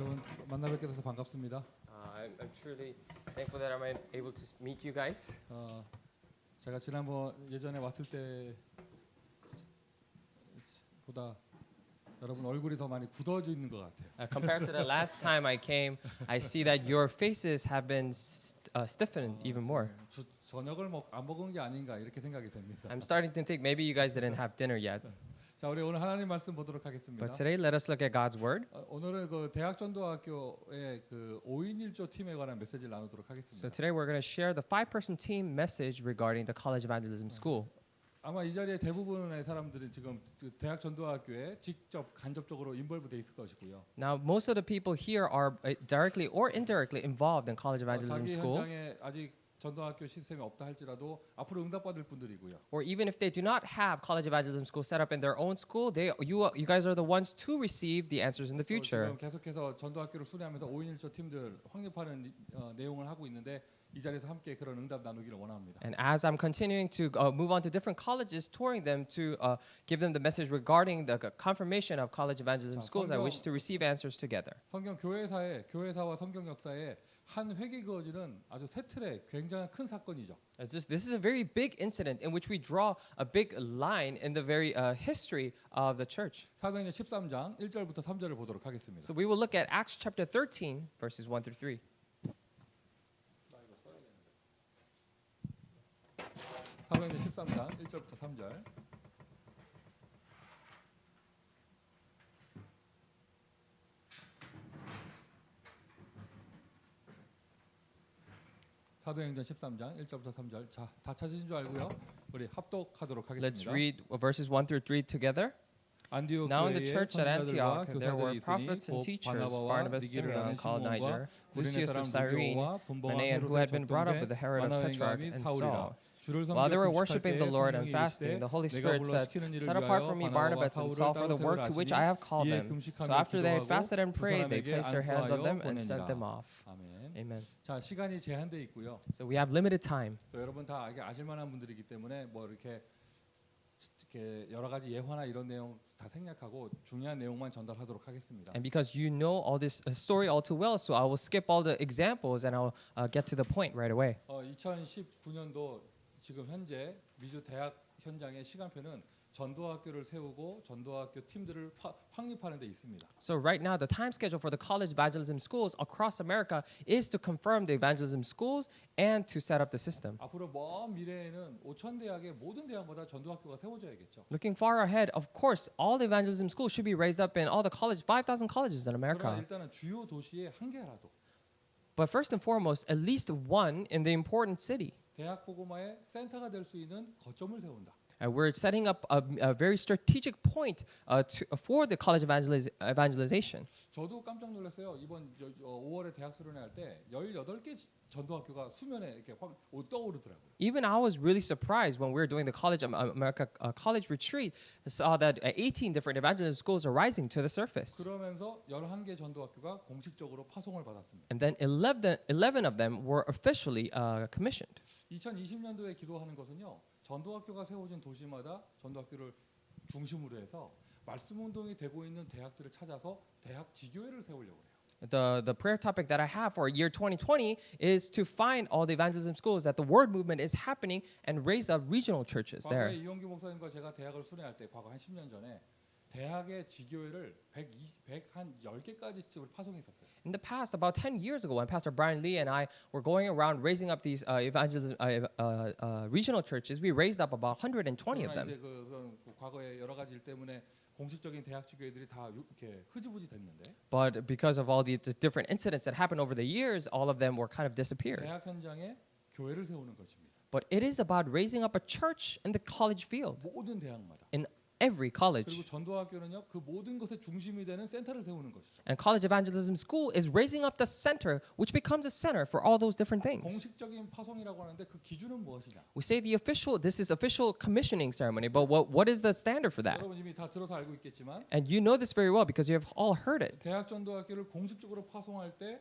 여러분 만나 뵙게 돼서 반갑습니다. I'm truly thankful that I'm able to meet you guys. 제가 지난번 예전에 왔을 때보다 여러분 얼굴이 더 많이 굳어져 있는 것 같아요. Compared to the last time I came, I see that your faces have been stiffened even more. 저녁을 안 먹은 게 아닌가 이렇게 생각이 됩니다. I'm starting to think maybe you guys didn't have dinner yet. 자, 우리 오늘 하나님 말씀 보도록 하겠습니다. But today, let us look at God's word. 오늘은 그 대학전도학교의 그 5인 1조 팀에 관한 메시지를 나누도록 So 하겠습니다. today we're going to share the 5-person team message regarding the College Evangelism School. 아마 이 자리에 대부분의 사람들은 지금 대학전도학교에 직접 간접적으로 인볼브돼 있을 것이고요. Now, most of the people here are directly or indirectly involved in College Evangelism 자기 School. 현장에 아직 전도학교 시스템이 없다 할지라도 앞으로 응답받을 분들이고요. Or even if they do not have College Evangelism School set up in their own school, you guys are the ones to receive the answers in the future. 지금 계속해서 전도학교를 순회하면서 5인 1조 팀들 확립하는 내용을 하고 있는데 이 자리에서 함께 그런 응답 나누기를 원합니다. And as I'm continuing to move on to different colleges, touring them to give them the message regarding the confirmation of College Evangelism Schools, I wish to receive answers together. 성경 교회사와 성경 역사에 한 획이 그어지는 아주 새 틀의 굉장히 큰 사건이죠. This is a very big incident in which we draw a big line in the very history of the church. 사도행전 13장 1절부터 3절을 보도록 하겠습니다. So we will look at Acts chapter 13, verses 1 through 3. 사도행전 13장 1절부터 3절. 사도행전 13장 1절부터 3절. 자, 다 찾으신 줄 알고요. 우리 합독하도록 Let's 하겠습니다. read verses 1 through 3 together. Now in the church at Antioch there were prophets and teachers, Barnabas, Simeon called Niger, Lucius of Cyrene, Manaen who had been brought up with the Herod of Tetrarch, and Saul. While they were worshiping the Lord and fasting, the Holy Spirit said, Set apart for me Barnabas and Saul for the work to which I have called them. So after they had fasted and prayed, they placed their hands on them and sent them off. 아멘. Amen. 자, 시간이 제한돼 있고요. So we have limited time. 또 여러분 다 아실 만한 분들이기 때문에 뭐 이렇게 여러 가지 예화나 이런 내용 다 생략하고 중요한 내용만 전달하도록 하겠습니다. And because you know all this story all too well, so I will skip all the examples and I'll get to the point right away. 2019년도 지금 현재 미주 대학 현장의 시간표는 전도학교를 세우고 전도학교 팀들을 확립하는 데 있습니다. So right now the time schedule for the college evangelism schools across America is to confirm the evangelism schools and to set up the system. 앞으로 먼 미래에는 5천 대학의 모든 대학마다 전도학교가 세워져야겠죠. Looking far ahead, of course, all the evangelism schools should be raised up in all the 5,000 colleges in 그러나 America. 일단은 주요 도시에 한 개라도 But first and foremost, at least one in the important city. 대학 보고마의 센터가 될 수 있는 거점을 세운다. We're setting up a very strategic point for the college evangelization. 저도 깜짝 놀랐어요. 이번 5월에 대학 수련회 할 때 18개 전도학교가 수면에 이렇게 확 떠오르더라고요. Even I was really surprised when we were doing the College America college retreat, saw that 18 different evangelism schools are rising to the surface. 그러면서 11개 전도학교가 공식적으로 파송을 받았습니다. And then 11 of them were officially commissioned. 2020년도에 기도하는 것은요. 전도학교가 세워진 도시마다 전도학교를 중심으로 해서 말씀 운동이 되고 있는 대학들을 찾아서 대학 지교회를 세우려고 해요. The prayer topic that I have for year 2020 is to find all the evangelism schools that the word movement is happening and raise up regional churches there. 과거에 이용규 목사님과 제가 대학을 순회할 때 과거 한 10년 전에 대학의 지교회를 110개까지 파송했었어요. In the past, about 10 years ago, when Pastor Brian Lee and I were going around raising up these evangelism regional churches, we raised up about 120 of them. 이제 그런 과거의 여러 가지 일 때문에 공식적인 대학 지교회들이 다 이렇게 흐지부지 됐는데. But because of all the different incidents that happened over the years, all of them were kind of disappeared. 대학 현장에 교회를 세우는 것입니다. But it is about raising up a church in the college field, 모든 대학마다. in every college. 그리고 전도학교는요, 그 모든 것의 중심이 되는 센터를 세우는 것이죠. And college evangelism school is raising up the center, which becomes a center for all those different things. 공식적인 파송이라고 하는데 그 기준은 무엇이냐? We say this is official commissioning ceremony, but what is the standard for that? 여러분 이미 다 들어서 알고 있겠지만 And you know this very well because you have all heard it. 대학 전도학교를 공식적으로 파송할 때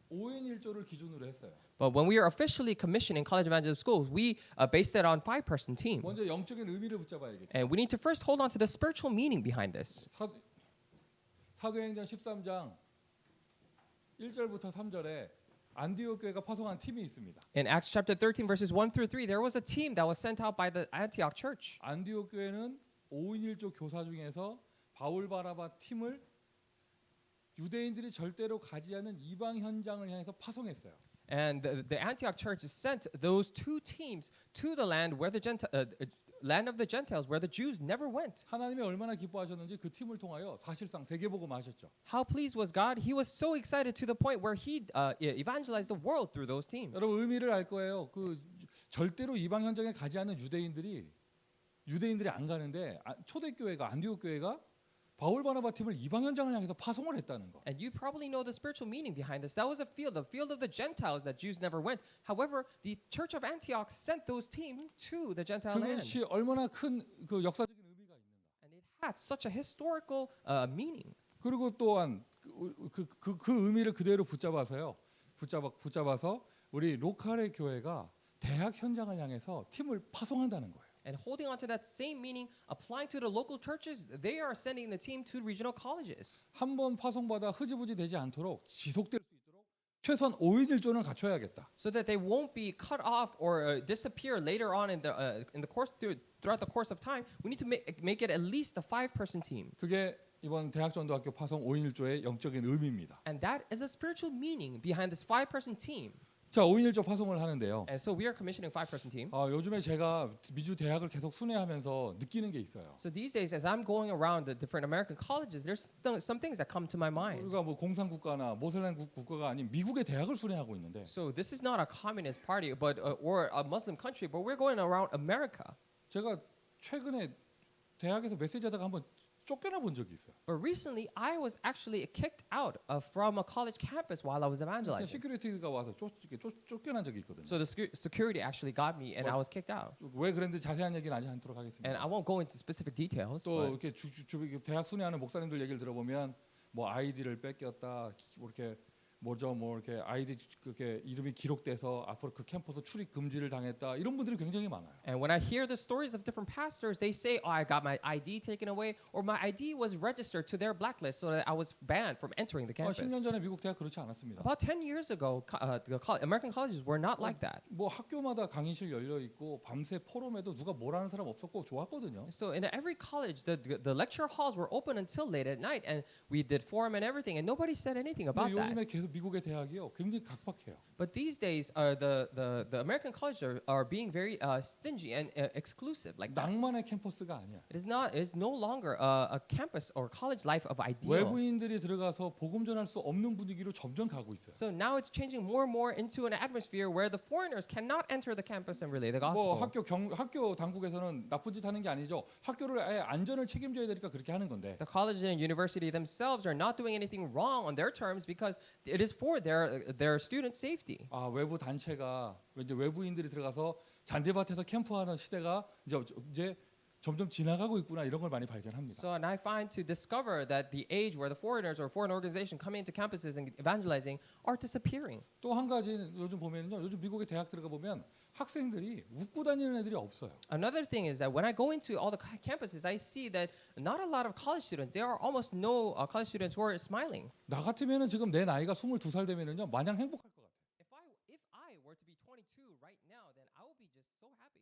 5인 1조를 기준으로 했어요. But when we are officially commissioning college evangelism schools, we based it on 5-person team. 먼저 영적인 의미를 붙잡아야겠죠. And we need to first hold on to the spiritual meaning behind this. 사도행전 13장 1절부터 3절에 안디옥 교회가 파송한 팀이 있습니다. In Acts chapter 13 verses 1 through 3, there was a team that was sent out by the Antioch church. 안디옥 교회는 5인 1조 교사 중에서 바울 바나바 팀을 유대인들이 절대로 가지 않는 이방 현장을 향해서 파송했어요. And the Antioch church sent those two teams to the land where the land of the Gentiles, where the Jews never went. 하나님이 얼마나 기뻐하셨는지 그 팀을 통하여 사실상 세계복음 하셨죠. How pleased was God? He was so excited to the point where he evangelized the world through those teams. 여러분 의미를 알 거예요. 그 절대로 이방 현장에 가지 않는 유대인들이 안 가는데 초대교회가 안디옥 교회가 바울 바나바 팀을 이방 현장을 향해서 파송을 했다는 거. And you probably know the spiritual meaning behind this. That was the field of the Gentiles that Jews never went. However, the church of Antioch sent those teams to the Gentile land. 그것이 얼마나 큰 그 역사적인 의미가 있는가. And it had such a historical meaning. 그리고 또한 그 의미를 그대로 붙잡아서 우리 로컬의 교회가 대학 현장을 향해서 팀을 파송한다는 거예요. And holding on to that same meaning, applying to the local churches, they are sending the team to regional colleges. 한 번 파송받아 흐지부지 되지 않도록 지속될 수 있도록 최소한 5인 1조는 갖춰야겠다. So that they won't be cut off or disappear later on in the course throughout the course of time. We need to make it at least a 5-person team. 그게 이번 대학전도학교 파송 5인 1조의 영적인 의미입니다. And that is a spiritual meaning behind this 5-person team. 자, 5인 1조 파송을 하는데요. And so we are commissioning 5-person team. 요즘에 제가 미주 대학을 계속 순회하면서 느끼는 게 있어요. So these days, as I'm going around the different American colleges, there's some things that come to my mind. 우리가 뭐 공산국가나 모슬렘 국가가 아닌 미국의 대학을 순회하고 있는데. So this is not a communist party, but or a Muslim country, but we're going around America. 제가 최근에 대학에서 메시지하다가 한번 쫓겨나 본 적이 있어요. But recently, I was actually kicked out from a college campus while I was evangelizing. 시큐리티가 와서 쫓겨난 적이 있거든요. So the security actually got me, and I was kicked out. 왜 그랬는지 자세한 얘기는 하지 않도록 하겠습니다. And I won't go into specific details. 또 이렇게 대학 순회하는 목사님들 얘기를 들어보면 뭐 아이디를 뺏겼다, 뭐 이렇게 이렇게 아이디 그렇게 이름이 기록돼서 앞으로 그 캠퍼스 출입 금지를 당했다 이런 분들이 굉장히 많아요. And when I hear the stories of different pastors, they say, "Oh, I got my ID taken away, or my ID was registered to their blacklist, so that I was banned from entering the campus." 10년 전에 미국 대학 그렇지 않았습니다. About 10 years ago, the American colleges were not like that. 뭐 학교마다 강의실 열려 있고 밤새 포럼에도 누가 뭐라는 사람 없었고 좋았거든요. So in every college, the lecture halls were open until late at night, and we did forum and everything, and nobody said anything about that. 요즘에 계속 미국의 대학이요 굉장히 각박해요. But these days, the American colleges are being very stingy and exclusive like that. 낭만의 캠퍼스가 아니야. It is no longer a campus or college life of ideal. 외부인들이 들어가서 복음 전할 수 없는 분위기로 점점 가고 있어요. So now it's changing more and more into an atmosphere where the foreigners cannot enter the campus and relay the gospel. 뭐 학교 당국에서는 나쁜 짓 하는 게 아니죠. 학교를 아예 안전을 책임져야 되니까 그렇게 하는 건데. The college and university themselves are not doing anything wrong on their terms because it is for their students' safety. 외부 단체가 이제 외부인들이 들어가서 잔디밭에서 캠프하는 시대가 이제 점점 지나가고 있구나 이런 걸 많이 발견합니다. So and I find to discover that the age where the foreigners or foreign organization come into campuses and evangelizing are disappearing. 또 한 가지 요즘 보면요, 요즘 미국의 대학 들어가 보면 학생들이 웃고 다니는 애들이 없어요. Another thing is that when I go into all the campuses, I see that not a lot of college students. There are almost no college students who are smiling. 나 같으면은 지금 내 나이가 22살 되면은요, 마냥 행복할 것 같아요. If I were to be 22 right now, then I would be just so happy.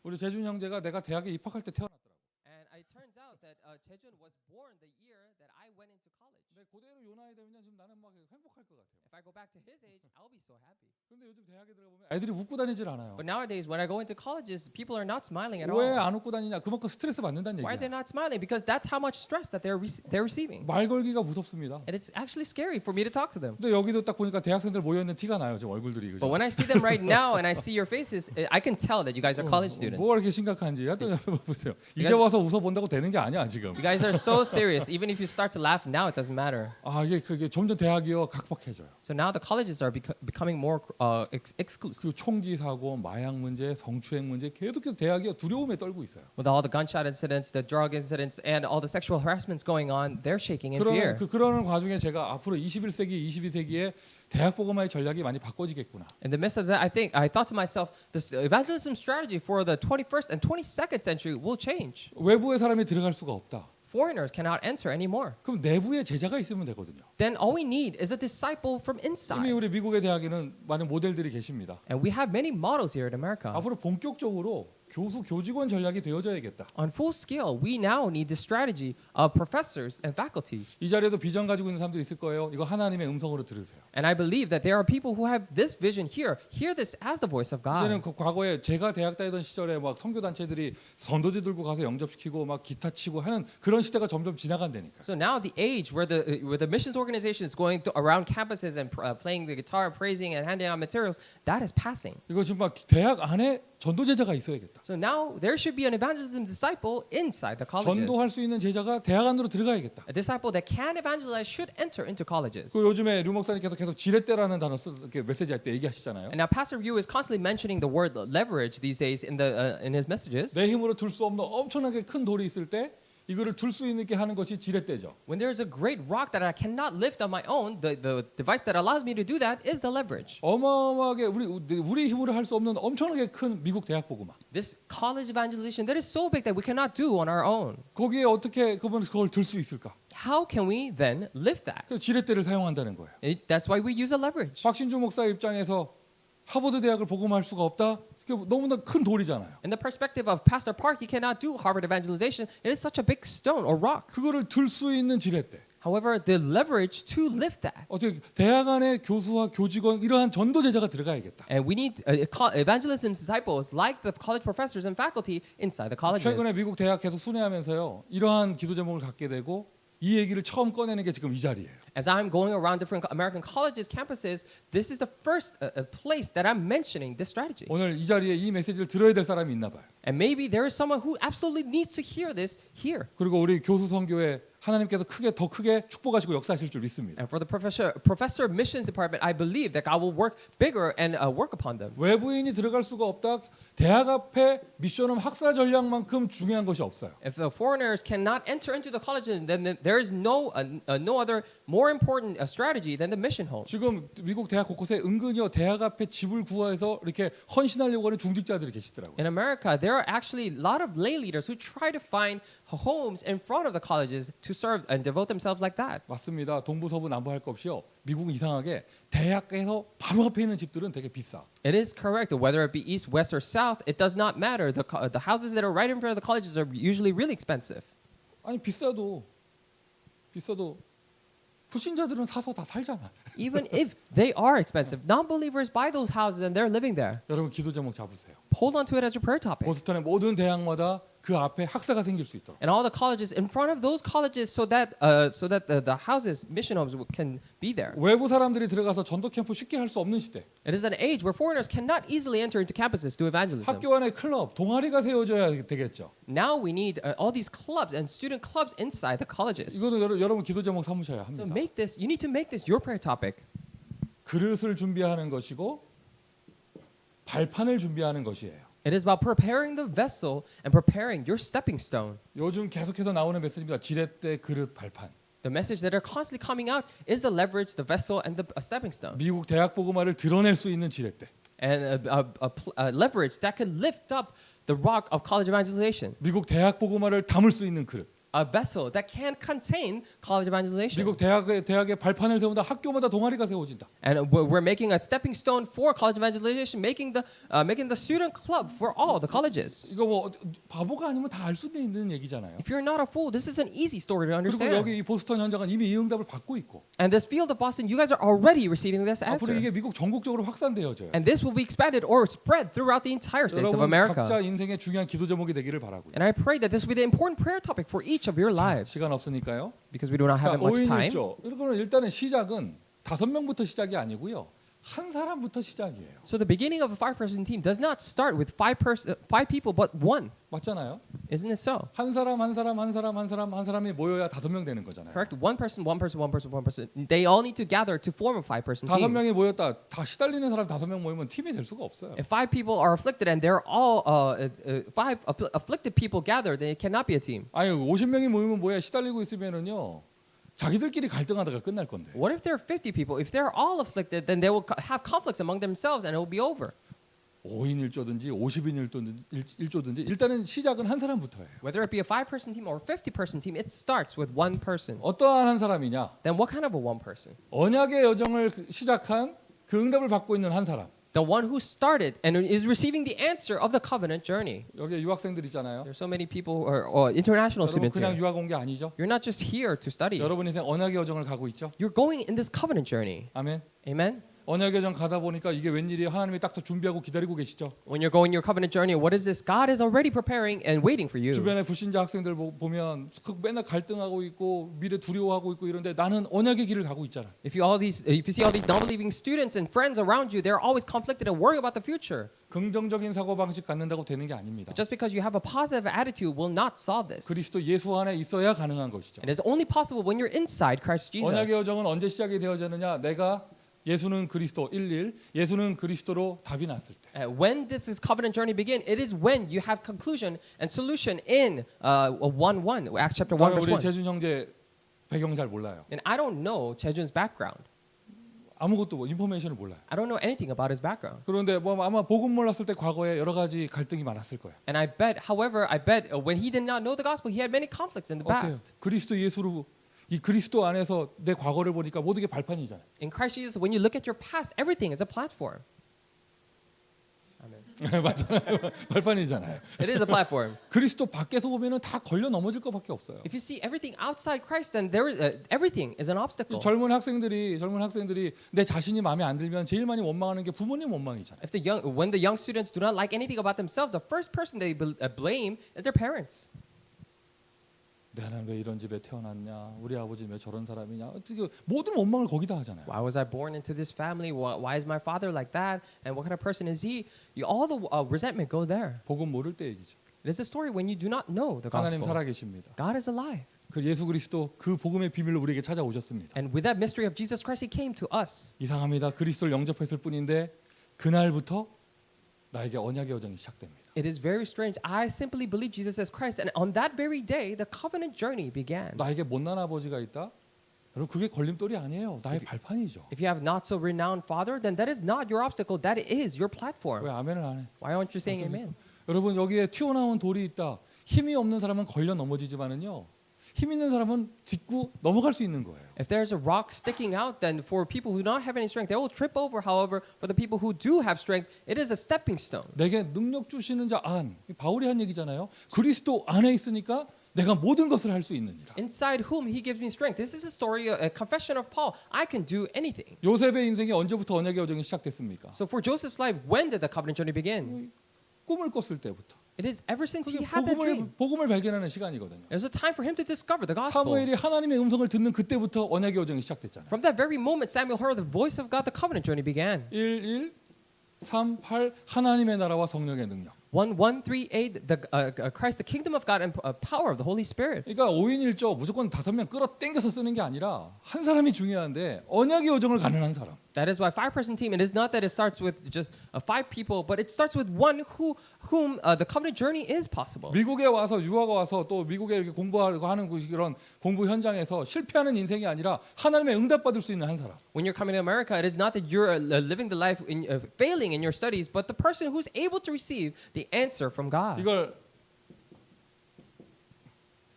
우리 재준 형제가 내가 대학에 입학할 때 태어났더라고. And it turns out that Chejun was born the year that I went into college. 근데 그대로 요 나이 되면 지금 나는 막 행복할 것 같아요. If I go back to his age, I'll be so happy. 근데 요즘 대학에 들어가 보면 애들이 웃고 다니질 않아요. But nowadays, when I go into colleges, people are not smiling at 왜 all. 안 웃고 다니냐? 그만큼 스트레스 받는다는 Why are they 얘기야. not smiling? Because that's how much stress that they're receiving. 말 걸기가 무섭습니다. And it's actually scary for me to talk to them. 근데 여기도 딱 보니까 대학생들 모여 있는 티가 나요. 지금 얼굴들이. 그죠? But when I see them right now and I see your faces, I can tell that you guys are college students. 뭐가 이렇게 심각한지 하여튼 여러분 보세요. 이제 와서 웃어 본다고 되는 게 아니야 지금. You guys are so serious. Even if you start to laugh now, it doesn't matter. 이게 그게 점점 대학이요 각박해져요. So now the colleges are becoming more exclusive. 그 총기 사고, 마약 문제, 성추행 문제 계속해서 대학이요 두려움에 떨고 있어요. With all the gunshot incidents, the drug incidents, and all the sexual harassments going on, they're shaking in fear. 그러는 과정에 제가 앞으로 21세기, 22세기에 대학 복음화의 전략이 많이 바꿔지겠구나. In the midst of that, I thought to myself, this evangelism strategy for the 21st and 22nd century will change. 외부의 사람이 들어갈 수가 없다. foreigners cannot enter anymore. 그럼 내부에 제자가 있으면 되거든요. Then all we need is a disciple from 이미 inside. 우리 미국의 대학에는 많은 모델들이 계십니다. And we have many models here in America. 앞으로 본격적으로 교수 교직원 전략이 되어져야겠다. On full scale, we now need the strategy of professors and faculty. 이 자리에도 비전 가지고 있는 사람들이 있을 거예요. 이거 하나님의 음성으로 들으세요. And I believe that there are people who have this vision here. Hear this as the voice of 이제는 God. 그 과거에 제가 대학 다니던 시절에 막 선교 단체들이 선도지 들고 가서 영접시키고 막 기타 치고 하는 그런 시대가 점점 지나간다니까. So now the age where the missions organization is going around campuses and playing the guitar, praising and handing out materials, that is passing. 이거 지금 막 대학 안에 전도 제자가 있어야겠다. So now there should be an evangelism disciple inside the colleges. 전도할 수 있는 제자가 대학 안으로 들어가야겠다. A disciple that can evangelize should enter into colleges. 그 요즘에 류 목사님께서 계속 지렛대라는 단어 이렇게 메시지 할 때 얘기하시잖아요. And now Pastor Ryu is constantly mentioning the word leverage these days in his messages. 내 힘으로 들 수 없는 엄청나게 큰 돌이 있을 때 이거를 들 수 있게 하는 것이 지렛대죠. When there's a great rock that I cannot lift on my own, the device that allows me to do that is the leverage. 어마어마하게 우리 힘으로 할 수 없는 엄청나게 큰 미국 대학 보고만. This college evangelization that is so big that we cannot do on our own. 거기에 어떻게 그걸 들 수 있을까? How can we then lift that? 그 지렛대를 사용한다는 거예요. That's why we use a leverage. 박신주 목사 입장에서 하버드 대학을 복음할 수가 없다. 너무나 큰 돌이잖아요. In the perspective of Pastor Park, he cannot do Harvard evangelization. It is such a big stone or rock. 그거를 들 수 있는 지렛대. However, the leverage to lift that. 어떻게 대학 안에 교수와 교직원 이러한 전도 제자가 들어가야겠다. And we need evangelism disciples like the college professors and faculty inside the colleges. 최근에 미국 대학 계속 순회하면서요. 이러한 기도 제목을 갖게 되고 이 얘기를 처음 꺼내는 게 지금 이 자리예요. As I'm going around different American colleges, campuses, this is the first place that I'm mentioning this strategy. 오늘 이 자리에 이 메시지를 들어야 될 사람이 있나 봐요. And maybe there is someone who absolutely needs to hear this here. 그리고 우리 교수 선교에 하나님께서 더 크게 축복하시고 역사하실 줄 믿습니다. And for the professor missions department, I believe that God will work bigger and work upon them. 외부인이 들어갈 수가 없다. 대학 앞에 미션홈 학사 전략만큼 중요한 것이 없어요. If the foreigners cannot enter into the colleges, then there is no other more important strategy than the mission home. 지금 미국 대학 곳곳에 은근히요 대학 앞에 집을 구해서 이렇게 헌신하려고 하는 중직자들이 계시더라고요. In America, there are actually a lot of lay leaders who try to find homes in front of the colleges to serve and devote themselves like that. 맞습니다. 동부 서부 남부 할 것 없이요. 미국은 이상하게 대학에서 바로 앞에 있는 집들은 되게 비싸. It is correct. Whether it be east, west, or south, it does not matter. The houses that are right in front of the colleges are usually really expensive. 아니 비싸도 불신자들은 사서 다 살잖아. Even if they are expensive, non-believers buy those houses and they're living there. 여러분 기도 제목 잡으세요. Hold on to it as your prayer topic. 보스턴의 모든 대학마다 그 앞에 학사가 생길 수 있도록. And all the colleges in front of those colleges, so that the houses, mission homes can be there. 외부 사람들이 들어가서 전도 캠프 쉽게 할 수 없는 시대. It is an age where foreigners cannot easily enter into campuses to evangelism. 학교 안에 클럽, 동아리가 세워져야 되겠죠. Now we need all these clubs and student clubs inside the colleges. 이거는 여러분 기도 제목 삼으셔야 So 합니다. you need to make this your prayer topic. 그릇을 준비하는 것이고 발판을 준비하는 것이에요. It is about preparing the vessel and preparing your stepping stone. 요즘 계속해서 나오는 메시지입니다. 지렛대, 그릇, 발판. The message that are constantly coming out is the leverage, the vessel, and the stepping stone. 미국 대학 복음화를 드러낼 수 있는 지렛대. And a leverage that can lift up the rock of college evangelization. 미국 대학 복음화를 담을 수 있는 그릇. A vessel that can contain college evangelization. 미국 대학의 발판을 세운다. 학교마다 동아리가 세워진다. And we're making a stepping stone for college evangelization, making the student club for all the colleges. 이거 뭐 바보가 아니면 다 알 수 있는 얘기잖아요. If you're not a fool, this is an easy story to 그리고 understand. 여기 이 보스턴 현장은 이미 이 응답을 받고 있고. And this field of Boston, you guys are already receiving this 앞으로 answer. 이게 미국 전국적으로 확산되어져요. And this will be expanded or spread throughout the entire states of 여러분 America. 각자 인생의 중요한 기도 제목이 되기를 바라고요. And I pray that this will be the important prayer topic for each of your lives. 시간 없으니까요. Because we do not 자, have much 5인 time. 1조. 여러분 일단은 시작은 5명부터 시작이 아니고요. 한 사람부터 시작이에요. So the beginning of a 5-person team does not start with 5 people, but one. 맞잖아요. Isn't it so? 한 사람이 모여야 5명 되는 거잖아요. Correct? One person. They all need to gather to form a 5-person team. 5명이 모였다. 다 시달리는 사람 5명 모이면 팀이 될 수가 없어요. If 5 people are afflicted and they're all 5 afflicted people gather, then it cannot be a team. 아니 50명이 모이면 뭐야 시달리고 있으면은요. 자기들끼리 갈등하다가 끝날 건데. What if there are 50 people? If they're all afflicted, then they will have conflicts among themselves and it will be over. 5인 1조든지 50인 1조든지 일단은 시작은 한 사람부터예요. Whether it be a 5-person team or a 50-person team, it starts with one person. 어떠한 한 사람이냐? Then what kind of a one person? 언약의 여정을 시작한 그 응답을 받고 있는 한 사람. The one who started and is receiving the answer of the covenant journey. 여기 유학생들 있잖아요. There's so many people or international 여러분 students 그냥 here. 유학 온 게 아니죠. You're not just here to study. 여러분 인생 언약의 여정을 가고 있죠. You're going in this covenant journey. 아멘. Amen. 언약의 여정 가다 보니까 이게 웬일이에요? 하나님이 딱 준비하고 기다리고 계시죠. When you're going your covenant journey, what is this? God is already preparing and waiting for you. 주변에 불신자 학생들 보면 맨날 갈등하고 있고 미래 두려워하고 있고 이런데 나는 언약의 길을 가고 있잖아. If you see all these non-believing students and friends around you, they're always conflicted and worrying about the future. 긍정적인 사고 방식 갖는다고 되는 게 아닙니다. Just because you have a positive attitude will not solve this. 그리스도 예수 안에 있어야 가능한 것이죠. It is only possible when you're inside Christ Jesus. 언약의 여정은 언제 시작이 되어졌느냐? 내가 예수는 그리스도 1:1 예수는 그리스도로 답이 났을 때. When this is covenant journey begin, it is when you have conclusion and solution in 1:1, Acts chapter 1 verse 우리 1. 재준 형제 배경 잘 몰라요. And I don't know Chejun's background. 아무것도 인포메이션을 몰라요. I don't know anything about his background. 그런데 뭐 아마 복음 몰랐을 때 과거에 여러 가지 갈등이 많았을 거예요. And I bet when he did not know the gospel, he had many conflicts in the 어때요? past. 그리스도 예수로 이 그리스도 안에서 내 과거를 보니까 모든 게 발판이잖아요. In Christ Jesus, when you look at your past, everything is a platform. 맞잖아요. 발판이잖아요. It is a platform. 그리스도 밖에서 보면은 다 걸려 넘어질 것밖에 없어요. If you see everything outside Christ, then everything is an obstacle. 젊은 학생들이 내 자신이 마음에 안 들면 제일 많이 원망하는 게 부모님 원망이잖아요. When the young students do not like anything about themselves, the first person they blame is their parents. 나는 왜 이런 집에 태어났냐? 우리 아버지는 왜 저런 사람이냐? 어떻게 모든 원망을 거기다 하잖아요. Why was I born into this family? Why is my father like that? And what kind of person is he? All the resentment go there. 복음 모를 때 얘기죠. It is a story when you do not know the 하나님 gospel. 살아계십니다. God is alive. 그 예수 그리스도 그 복음의 비밀로 우리에게 찾아오셨습니다. And with that mystery of Jesus Christ, He came to us. 이상합니다. 그리스도를 영접했을 뿐인데 그날부터 나에게 언약의 여정이 시작됩니다. It is very strange. I simply believe Jesus as Christ, and on that very day, the covenant journey began. 나에게 못난 아버지가 있다? 여러분 그게 걸림돌이 아니에요. 나의 발판이죠. If you have not so renowned father, then that is not your obstacle. That is your platform. 왜 아멘을 안 해? Why aren't you saying amen? 여러분 여기에 튀어나온 돌이 있다. 힘이 없는 사람은 걸려 넘어지지만은요. 힘 있는 사람은 딛고 넘어갈 수 있는 거예요. If there's a rock sticking out, then for people who do not have any strength, they will trip over. However, for the people who do have strength, it is a stepping stone. 내게 능력 주시는 자 안. 바울이 한 얘기잖아요. 그리스도 안에 있으니까 내가 모든 것을 할 수 있느니라. Inside whom He gives me strength. This is a story, a confession of Paul. I can do anything. 요셉의 인생이 언제부터 언약의 여정이 시작됐습니까? So for Joseph's life, when did the covenant journey begin? 꿈을 꿨을 때부터. It is ever since he 그게 had that dream. 복음을 발견하는 시간이거든요. There's a time for him to discover the gospel. 사무엘이 하나님의 음성을 듣는 그때부터 언약의 여정이 시작됐잖아요. From that very moment, Samuel heard the voice of God. The covenant journey began. 1:1:3:8 하나님의 나라와 성령의 능력. 1:1:3:8 Christ, the kingdom of God and power of the Holy Spirit. 그러니까 5인 1조 무조건 5명 끌어당겨서 쓰는 게 아니라 한 사람이 중요한데 언약의 여정을 가는 한 사람. That is why 5-person team. It is not that it starts with just 5 people, but it starts with one whom the covenant journey is possible. 미국에 와서 유학 와서 또 미국에 이렇게 공부하고 하는 그런 공부 현장에서 실패하는 인생이 아니라 하나님의 응답받을 수 있는 한 사람. When you're coming to America, it is not that you're living the life failing in your studies, but the person who's able to receive the answer from God. 이걸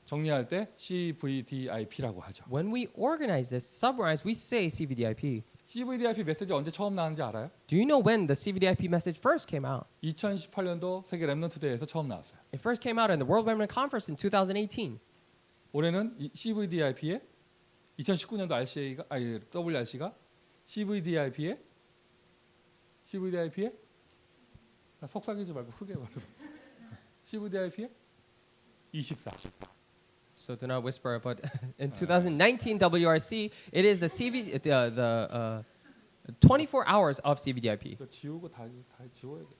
정리할 때 CVDIP라고 하죠. When we organize this, summarize, we say CVDIP. CVDIP 메시지 언제 처음 나왔는지 알아요? Do you know when the CVDIP message first came out? 2018년도 세계 렘넌트 대회에서 처음 나왔어요. It first came out in the World Remnant Conference in 2018. 올해는 CVDIP의 2019년도 WRC가 CVDIP의 속삭이지 말고 크게 말해. CVDIP의 24. So do not whisper, but in 2019 WRC, it is the 24 hours of CVDIP. 이거 지우고 다 지워야 돼.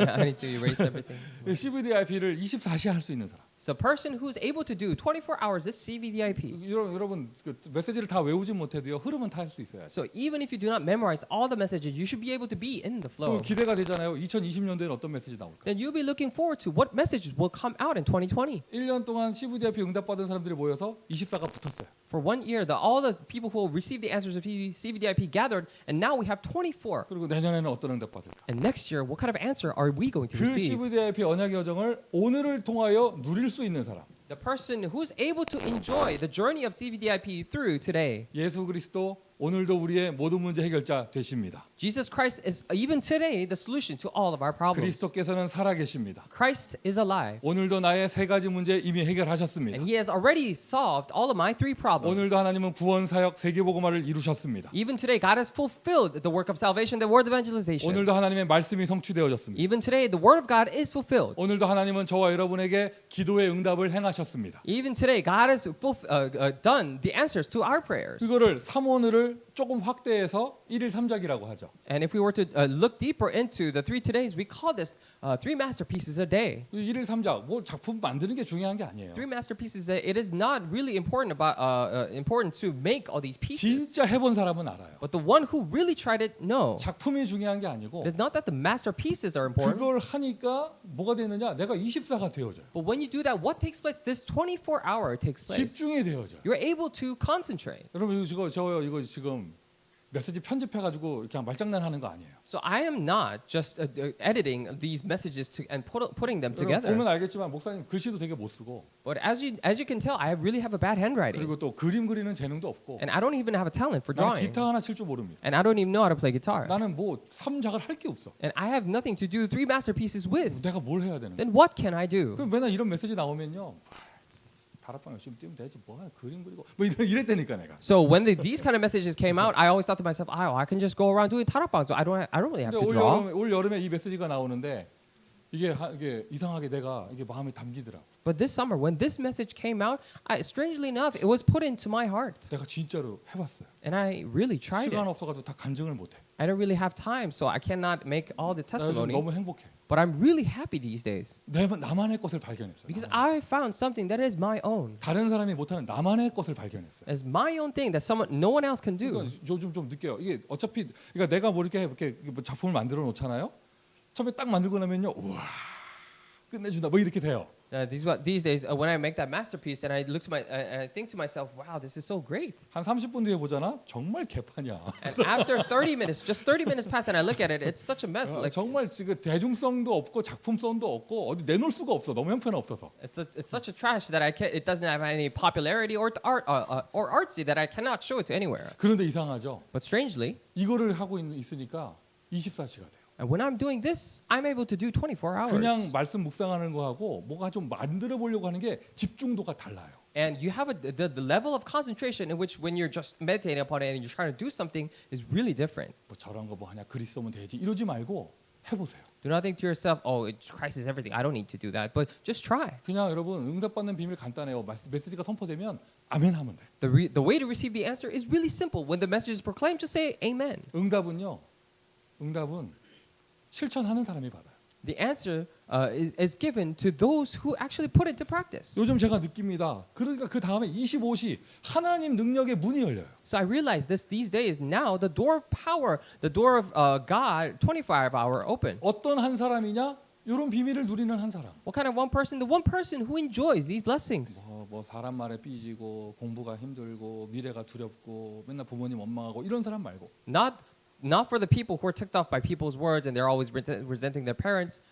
I need to erase everything. CVDIP를 24시간 할 수 있는 사람. So a person who's able to do 24 hours this CVDIP. 여러분 그 메시지를 다 외우지 못해도요 흐름은 탈 수 있어요. So even if you do not memorize all the messages, you should be able to be in the flow. 기대가 되잖아요. 2020년도에는 어떤 메시지 나올까? Then you'll be looking forward to what messages will come out in 2020. 1년 동안 CVDIP 응답받은 사람들이 모여서 24가 붙었어요. For 1 year, all the people who will receive the answers of CVDIP gathered, and now we have 24. 그리고 내년에는 어떤 응답 받을까? And next year, what kind of answer are we going to 그 receive? CVDIP 언약의 여정을 오늘을 통하여 누릴 수 있는 사람. The person who's able to enjoy the journey of CVDIP through today. 예수 그리스도 오늘도 우리의 모든 문제 해결자 되십니다. Jesus Christ is even today the solution to all of our problems. 그리스도께서는 살아 계십니다. Christ is alive. 오늘도 나의 세 가지 문제 이미 해결하셨습니다. And he has already solved all of my 3 problems. 오늘도 하나님은 구원 사역 세계복음화를 이루셨습니다. Even today, God has fulfilled the work of salvation, the word of evangelization. 오늘도 하나님의 말씀이 성취되어졌습니다. Even today, the word of God is fulfilled. 오늘도 하나님은 저와 여러분에게 기도의 응답을 행하셨습니다. Even today, God has done the answers to our prayers. 그거를 3오늘을 조금 확대해서 1일 3작이라고 하죠. And if we were to look deeper into the 3 todays, we call this 3 masterpieces a day. 1일 3작 뭐 작품 만드는 게 중요한 게 아니에요. 3 masterpieces a day. It is not really important to make all these pieces. 진짜 해본 사람은 알아요. But the one who really tried it, no. 작품이 중요한 게 아니고 It is not that the masterpieces are important. 그걸 하니까 뭐가 되느냐? 내가 24가 되어져요. But when you do that, what takes place? This 24-hour takes place. 집중이 되어져요. You're able to concentrate. 여러분 이거 이거 지금 메시지 편집해가지고 그냥 말장난하는 거 아니에요. So I am not just editing these messages and putting them together. 보면 알겠지만 목사님 글씨도 되게 못 쓰고. But as you can tell, I really have a bad handwriting. 그리고 또 그림 그리는 재능도 없고. And I don't even have a talent for 나는 drawing. 기타 하나 칠 줄 모릅니다. And I don't even know how to play guitar. 나는 뭐 3작을 할 게 없어. And I have nothing to do 3 masterpieces with. 내가 뭘 해야 되는 거야? Then what can I do? 그럼 맨날 이런 메시지 나오면요. 다락방 열심히 뛰면 되지 뭐 그림 그리고 뭐 이랬다니까 내가. So when these kind of messages came out, I always thought to myself, oh, I can just go around doing tarakbang, so I don't really have to draw. 올 여름에 이 메시지가 나오는데 이게 이상하게 내가 이게 마음에 담기더라. But this summer, when this message came out, strangely enough, it was put into my heart. 내가 진짜로 해봤어요. And I really tried 시간 it. 없어가지고 다 간증을 못해. I don't really have time, so I cannot make all the 나 요즘 testimony. 너무 행복해. But I'm really happy these days 나만의 것을 발견했어요. because I found something that is my own. 다른 사람이 못하는 나만의 것을 발견했어요. It's my own thing that no one else can do. 그러니까 요즘 좀 느껴요. 이게 어차피 그러니까 내가 뭐 이렇게 뭐 작품을 만들어 놓잖아요. 처음에 딱 만들고 나면요, 우와 끝내준다. 뭐 이렇게 돼요. These days, when I make that masterpiece, and I look to and I think to myself, wow, this is so great. 한 30분 뒤에 보잖아. 정말 개판이야. And after 30 minutes, just 30 minutes pass, and I look at it, it's such a mess. Like 정말 지금 대중성도 없고 작품성도 없고 어디 내놓을 수가 없어. 너무 형편없어서. it's such a trash that it doesn't have any popularity or artsy that I cannot show it to anywhere. 그런데 이상하죠. But strangely, 이거를 하고 있으니까 24시가 돼요. and when I'm doing this, I'm able to do 24 hours. 그냥 말씀 묵상하는 거하고 뭐가 좀 만들어 보려고 하는 게 집중도가 달라요. And you have the level of concentration in which when you're just meditating upon it and you're trying to do something is really different. 뭐 저런 거 뭐 하냐 그리스도 오면 되지 이러지 말고 해보세요. Do not think to yourself, oh, Christ is everything. I don't need to do that. But just try. 그냥 여러분 응답받는 비밀 간단해요. 메시지가 선포되면 아멘 하면 돼. The way to receive the answer is really simple. When the message is proclaimed, just say amen. 응답은 실천하는 사람이 받아요. The answer is given to those who actually put it into practice. 요즘 제가 느낍니다. 그러니까 그 다음에 25시 하나님 능력의 문이 열려요. So I realize these days now the door of power, the door of God, 24-hour open. 어떤 한 사람이냐? 이런 비밀을 누리는 한 사람. What kind of one person? The one person who enjoys these blessings. 뭐 사람 말에 삐지고 공부가 힘들고 미래가 두렵고 맨날 부모님 원망하고 이런 사람 말고. Not for the people who are ticked off by people's words and they're always resenting their parents.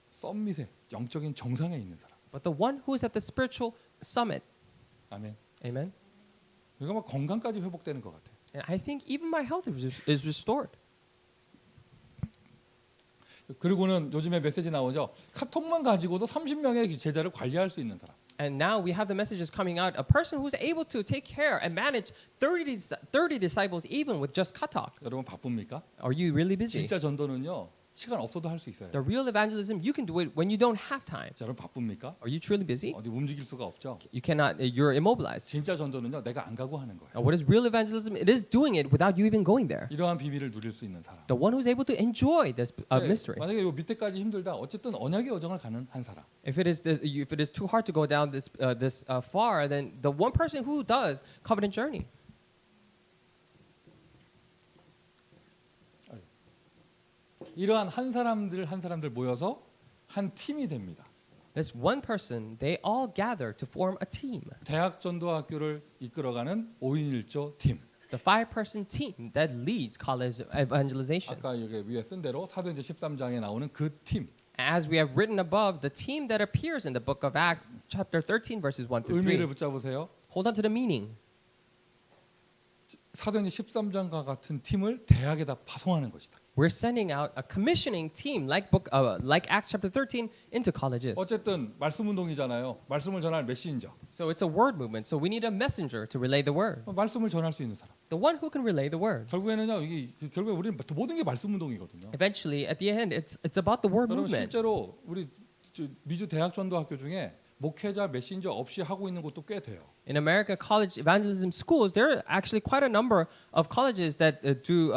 썸밋에 영적인 정상에 있는 사람. But the one who is at the spiritual summit. 아멘. Amen. 그러니까 막 건강까지 회복되는 것 같아요. And I think even my health is restored. 그리고는 요즘에 메시지 나오죠. 카톡만 가지고도 30명의 제자를 관리할 수 있는 사람. And now we have the messages coming out. A person who's able to take care and manage 30 disciples even with just katak. 여러분 바쁩니까? Are you really busy? 진짜 전도는요. 시간 없어도 할 수 있어요. The real evangelism, you can do it when you don't have time. 자, 여러분 바쁩니까? Are you truly busy? 어디 움직일 수가 없죠. You cannot. You're immobilized. 진짜 전도는요, 내가 안 가고 하는 거예요. Now, what is real evangelism? It is doing it without you even going there. 이러한 비밀을 누릴 수 있는 사람. The one who's able to enjoy this mystery. 만약에 요 밑에까지 힘들다, 어쨌든 언약의 여정을 가는 한 사람. If it is too hard to go down this far, then the one person who does covenant journey. 이러한 한 사람들 모여서 한 팀이 됩니다. This one person, they all gather to form a team. 대학 전도학교를 이끌어가는 5인 1조 팀. The 5-person team that leads college evangelization. 아까 여기 위에 쓴 대로 사도행전 13장에 나오는 그 팀. As we have written above, the team that appears in the book of Acts, chapter 13, verses 1 through 3. 의미를 붙잡으세요. Hold on to the meaning. 사도행전 13장과 같은 팀을 대학에다 파송하는 것이다. We're sending out a commissioning team like Acts chapter 13 into colleges. 어쨌든 말씀 운동이잖아요. 말씀을 전할 메신저. So it's a word movement. So we need a messenger to relay the word. 말씀을 전할 수 있는 사람. The one who can relay the word. 결국에는요, 이게 결국에 우리는 모든 게 말씀 운동이거든요. Eventually, at the end, it's about the word 여러분 movement. 실제로 우리 미주 대학 전도학교 중에 목회자 메신저 없이 하고 있는 곳도 꽤 돼요. In America, college evangelism schools, there are actually quite a number of colleges that do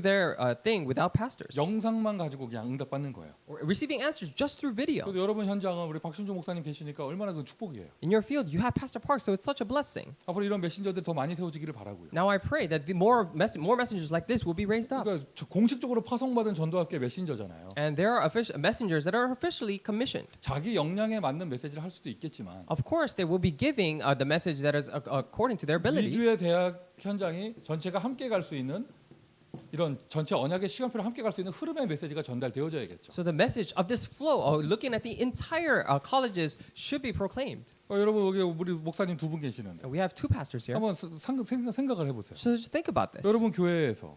their thing without pastors. 영상만 가지고 그냥 응답받는 거예요. Receiving answers just through video. 그래도 여러분 현장은 우리 박순주 목사님 계시니까 얼마나 그 축복이에요. In your field, you have Pastor Park, so it's such a blessing. 앞으로 이런 메신저들 더 많이 세워지기를 바라고요. Now I pray that more messengers like this will be raised up. 그러니까 공식적으로 파송받은 전도학교 메신저잖아요. And there are messengers that are officially commissioned. 자기 역량에 맞는 메시지를 할 수도 있겠지만 Of course, they will be giving the message that is according to their abilities. 미주의 대학 현장이 전체가 함께 갈 수 있는 이런 전체 언약의 시간표로 함께 갈 수 있는 흐름의 메시지가 전달되어져야겠죠. So the message of this flow, looking at the entire colleges, should be proclaimed. 여러분 여기 우리 목사님 두 분 계시는데 And we have 2 pastors here. 한번 생각을 해보세요. So just think about this. 여러분 교회에서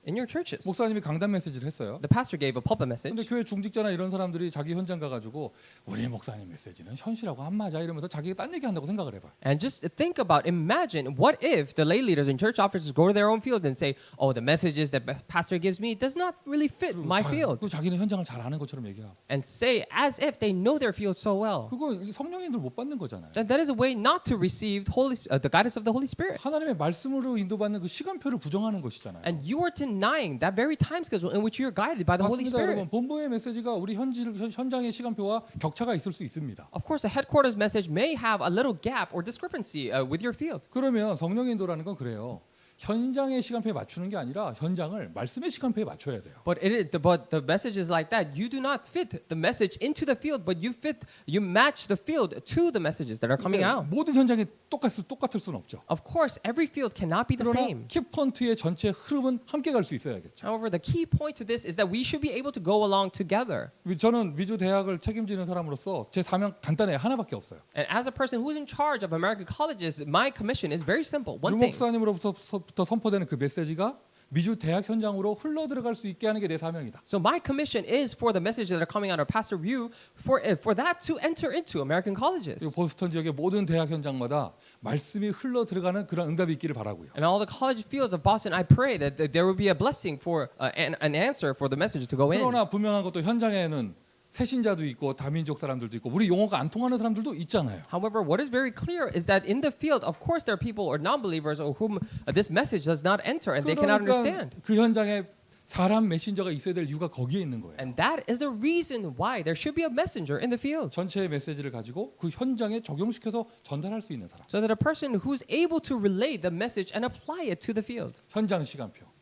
In your churches, 목사님이 강단 메시지를 했어요. the pastor gave a pulpit 근데 message. 교회 중직자나 이런 사람들이 자기 현장 가가지고 우리 목사님 메시지는 현실하고 안 맞아 이러면서 자기가 딴 얘기한다고 생각을 해봐요. And just think about, imagine, what if the lay leaders and church officers go to their own field and say, oh, the messages that pastor gives me does not really fit my field. 그 자기는 현장을 잘 아는 것처럼 얘기하고. And say as if they know their field so well. 그거 성령님들 못 받는 거잖아요. That is a way not to receive the guidance of the Holy Spirit. 하나님의 말씀으로 인도받는 그 시간표를 부정하는 것이잖아요. And you are denying that very time schedule in which you are guided by the Holy 맞습니다, Spirit. 여러분. 본부의 메시지가 우리 현장의 시간표와 격차가 있을 수 있습니다. Of course, the headquarters message may have a little gap or discrepancy with your field. 그러면 성령 인도라는 건 그래요. 현장의 시간표에 맞추는 게 아니라 현장을 말씀의 시간표에 맞춰야 돼요. But the message is like that. You do not fit the message into the field, but you match the field to the messages that are coming out. 모든 현장이 똑같을 수는 없죠. Of course, every field cannot be the 그러나 same. 키포인트의 전체 흐름은 함께 갈 수 있어야겠죠. However, the key point to this is that we should be able to go along together. 저는 미주 대학을 책임지는 사람으로서 제 사명 간단해요. 하나밖에 없어요. And as a person who's in charge of American colleges, my commission is very simple. 유 One thing. 목사님으로부터 선포되는 그 메시지가 미주 대학 현장으로 흘러 들어갈 수 있게 하는 게 내 사명이다. So my commission is for the messages that are coming out of Pastor Ryu, for that to enter into American colleges. 보스턴 지역의 모든 대학 현장마다 말씀이 흘러 들어가는 그런 응답이 있기를 바라고요. And all the college fields of Boston, I pray that there will be a blessing for an answer for the message to go in. 그러나 분명한 것도 현장에는 새신자도 있고 다민족 사람들도 있고 우리 용어가 안 통하는 사람들도 있잖아요. However, what is very clear is that in the field, of course, there are people or non-believers or whom this message does not enter and they cannot understand. 그 현장에 사람 메신저가 있어야 될 이유가 거기에 있는 거예요. And that is the reason why there should be a messenger in the field. 전체의 메시지를 가지고 그 현장에 적용시켜서 전달할 수 있는 사람. So that a person who's able to relay the message and apply it to the field. 현장 시간표.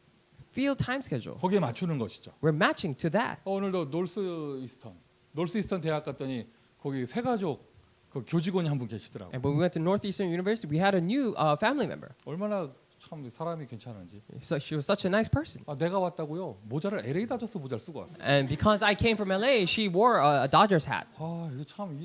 Field time schedule. 거기에 맞추는 것이죠. We're matching to that. 오늘도 노스이스턴 대학 갔더니 거기 세가족 그 교직원이 한 분 계시더라고요. And when we went to Northeastern University, we had a new family member. 얼마나 참 사람이 괜찮은지. So she was such a nice person. 내가 왔다고요. 모자를 LA 다저스 모자를 쓰고 왔어요. And because I came from LA, she wore a Dodgers hat. 이거 참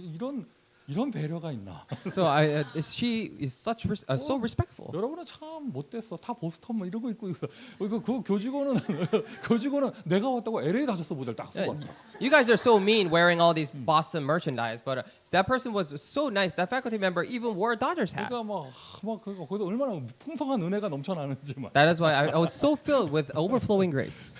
이런 배려가 있나. So she is so respectful. 여러분은 참 못됐어. 다 보스턴 뭐 이런 거 입고 있어. 그 교직원은 내가 왔다고 LA 다저스 모자를 딱 쓰고 왔어. You guys are so mean wearing all these Boston merchandise, but that person was so nice. That faculty member even wore a Dodgers hat. 그러니까 거기서 얼마나 풍성한 은혜가 넘쳐나는지 막. That is why I was so filled with overflowing grace.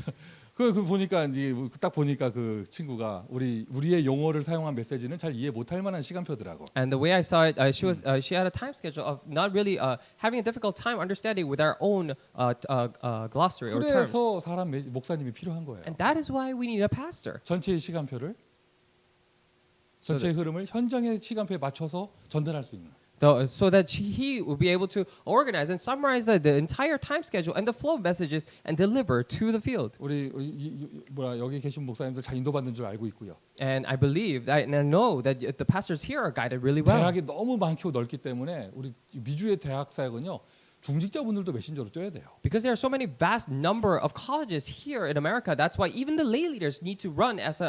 그 보니까 이제 딱 보니까 그 친구가 우리의 용어를 사용한 메시지는 잘 이해 못할 만한 시간표더라고. And the way I saw it, she had a time schedule of not really having a difficult time understanding with our own glossary or terms. 그래서 사람 목사님이 필요한 거예요. And that is why we need a pastor. 전체의 시간표를 전체의 흐름을 현장의 시간표에 맞춰서 전달할 수 있는. So that he will be able to organize and summarize the entire time schedule and the flow of messages and deliver to the field. 우리 여기 계신 목사님들 잘 인도받는 줄 알고 있고요. And I believe and I know that the pastors here are guided really well. 대학이 너무 많고 넓기 때문에 우리 미주의 대학 사역은요. 중직자분들도 메신저로 쪄야 돼요. Because there are so many vast number of colleges here in America, that's why even the lay leaders need to run as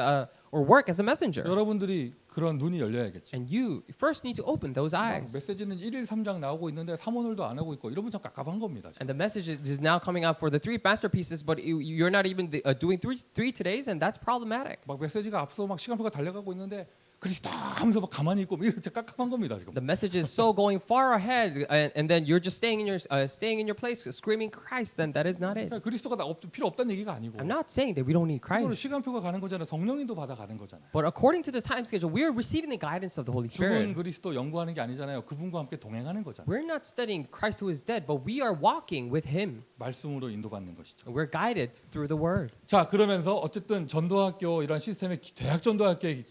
or work as a messenger. 여러분들이 그런 눈이 열려야겠죠. And you first need to open those eyes. 메시지는 1일 3장 나오고 있는데 3오늘도 안 하고 있고 이러면 참 깝깝한 겁니다. And the message is now coming out for the 3 masterpieces, but you're not even doing three today's, and that's problematic. 막 메시지가 앞서 막 시간표가 달려가고 있는데 그리스도 하면서 막 가만히 있고 이거 진짜 깝깝한 겁니다 지금. The message is so going far ahead, and then you're just staying in your place, screaming Christ. Then that is not it. 그리스도가 필요 없다는 얘기가 아니고. I'm not saying that we don't need Christ. 시간표가 가는 거잖아요. 성령님도 받아가는 거잖아요. But according to the time schedule, we are receiving the guidance of the Holy 죽은 Spirit. 그리스도 연구하는 게 아니잖아요. 그분과 함께 동행하는 거잖아요. We're not studying Christ who is dead, but we are walking with Him. 말씀으로 인도받는 것이죠. We're guided through the Word. 자 그러면서 어쨌든 전도학교 이런 시스템의 대학 전도학교의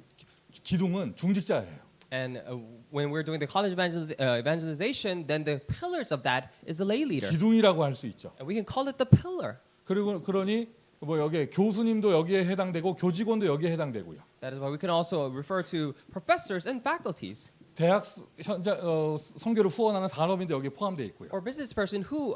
기둥은 중직자예요. And when we're doing the college evangelization, then the pillars of that is the lay leader. 기둥이라고 할 수 있죠. And we can call it the pillar. 그리고 그러니 뭐 여기에 교수님도 여기에 해당되고 교직원도 여기에 해당되고요. That is why we can also refer to professors and faculties. 대학 현장 선교를 후원하는 산업인도 여기에 포함되어 있고요. Or business person who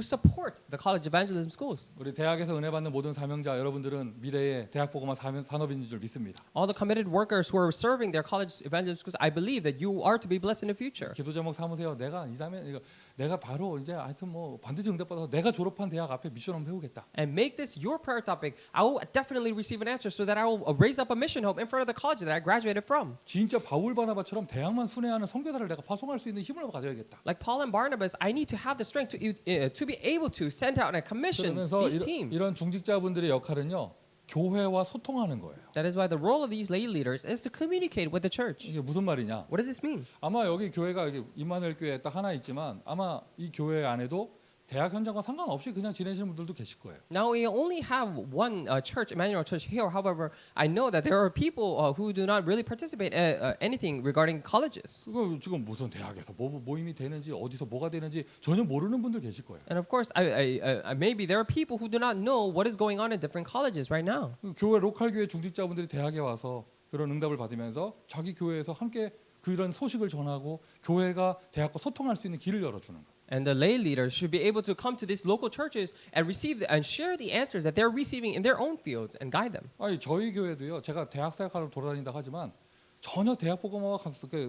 support the college evangelism schools. 우리 대학에서 은혜 받는 모든 사명자 여러분들은 미래의 대학 복음화 산업인인 줄 믿습니다. All the committed workers who are serving their college evangelism schools, I believe that you are to be blessed in the future. 기도 제목 삼으세요. 내가 바로 이제 하여튼 뭐 반드시 응답받아서 내가 졸업한 대학 앞에 미션 홈 세우겠다. And make this your prayer topic. I will definitely receive an answer so that I will raise up a mission home in front of the college that I graduated from. 진짜 바울 바나바처럼 대학만 순회하는 선교사를 내가 파송할 수 있는 힘을 가져야겠다. Like Paul and Barnabas, I need to have the strength to be able to send out and commission these teams. 이런 중직자분들의 역할은요. 교회와 소통하는 거예요. That is why the role of these lay leaders is to communicate with the church. 이게 무슨 말이냐? What does this mean? 아마 여기 교회가 이마누엘 교회 딱 하나 있지만 아마 이 교회 안에도 대학 현장과 상관없이 그냥 지내시는 분들도 계실 거예요. Now we only have one church, Emmanuel Church here. However, I know that there are people who do not really participate anything regarding colleges. 그거 지금 무슨 대학에서 모임이 되는지 어디서 뭐가 되는지 전혀 모르는 분들 계실 거예요. And of course, maybe there are people who do not know what is going on in different colleges right now. 교회 로컬 교회 중직자분들이 대학에 와서 그런 응답을 받으면서 자기 교회에서 함께 그런 소식을 전하고 교회가 대학과 소통할 수 있는 길을 열어주는 거예요. And the lay leaders should be able to come to these local churches and receive and share the answers that they're receiving in their own fields and guide them. 아니 저희 교회도요. 제가 대학 사역하러 돌아다닌다 하지만 전혀 대학 복음화와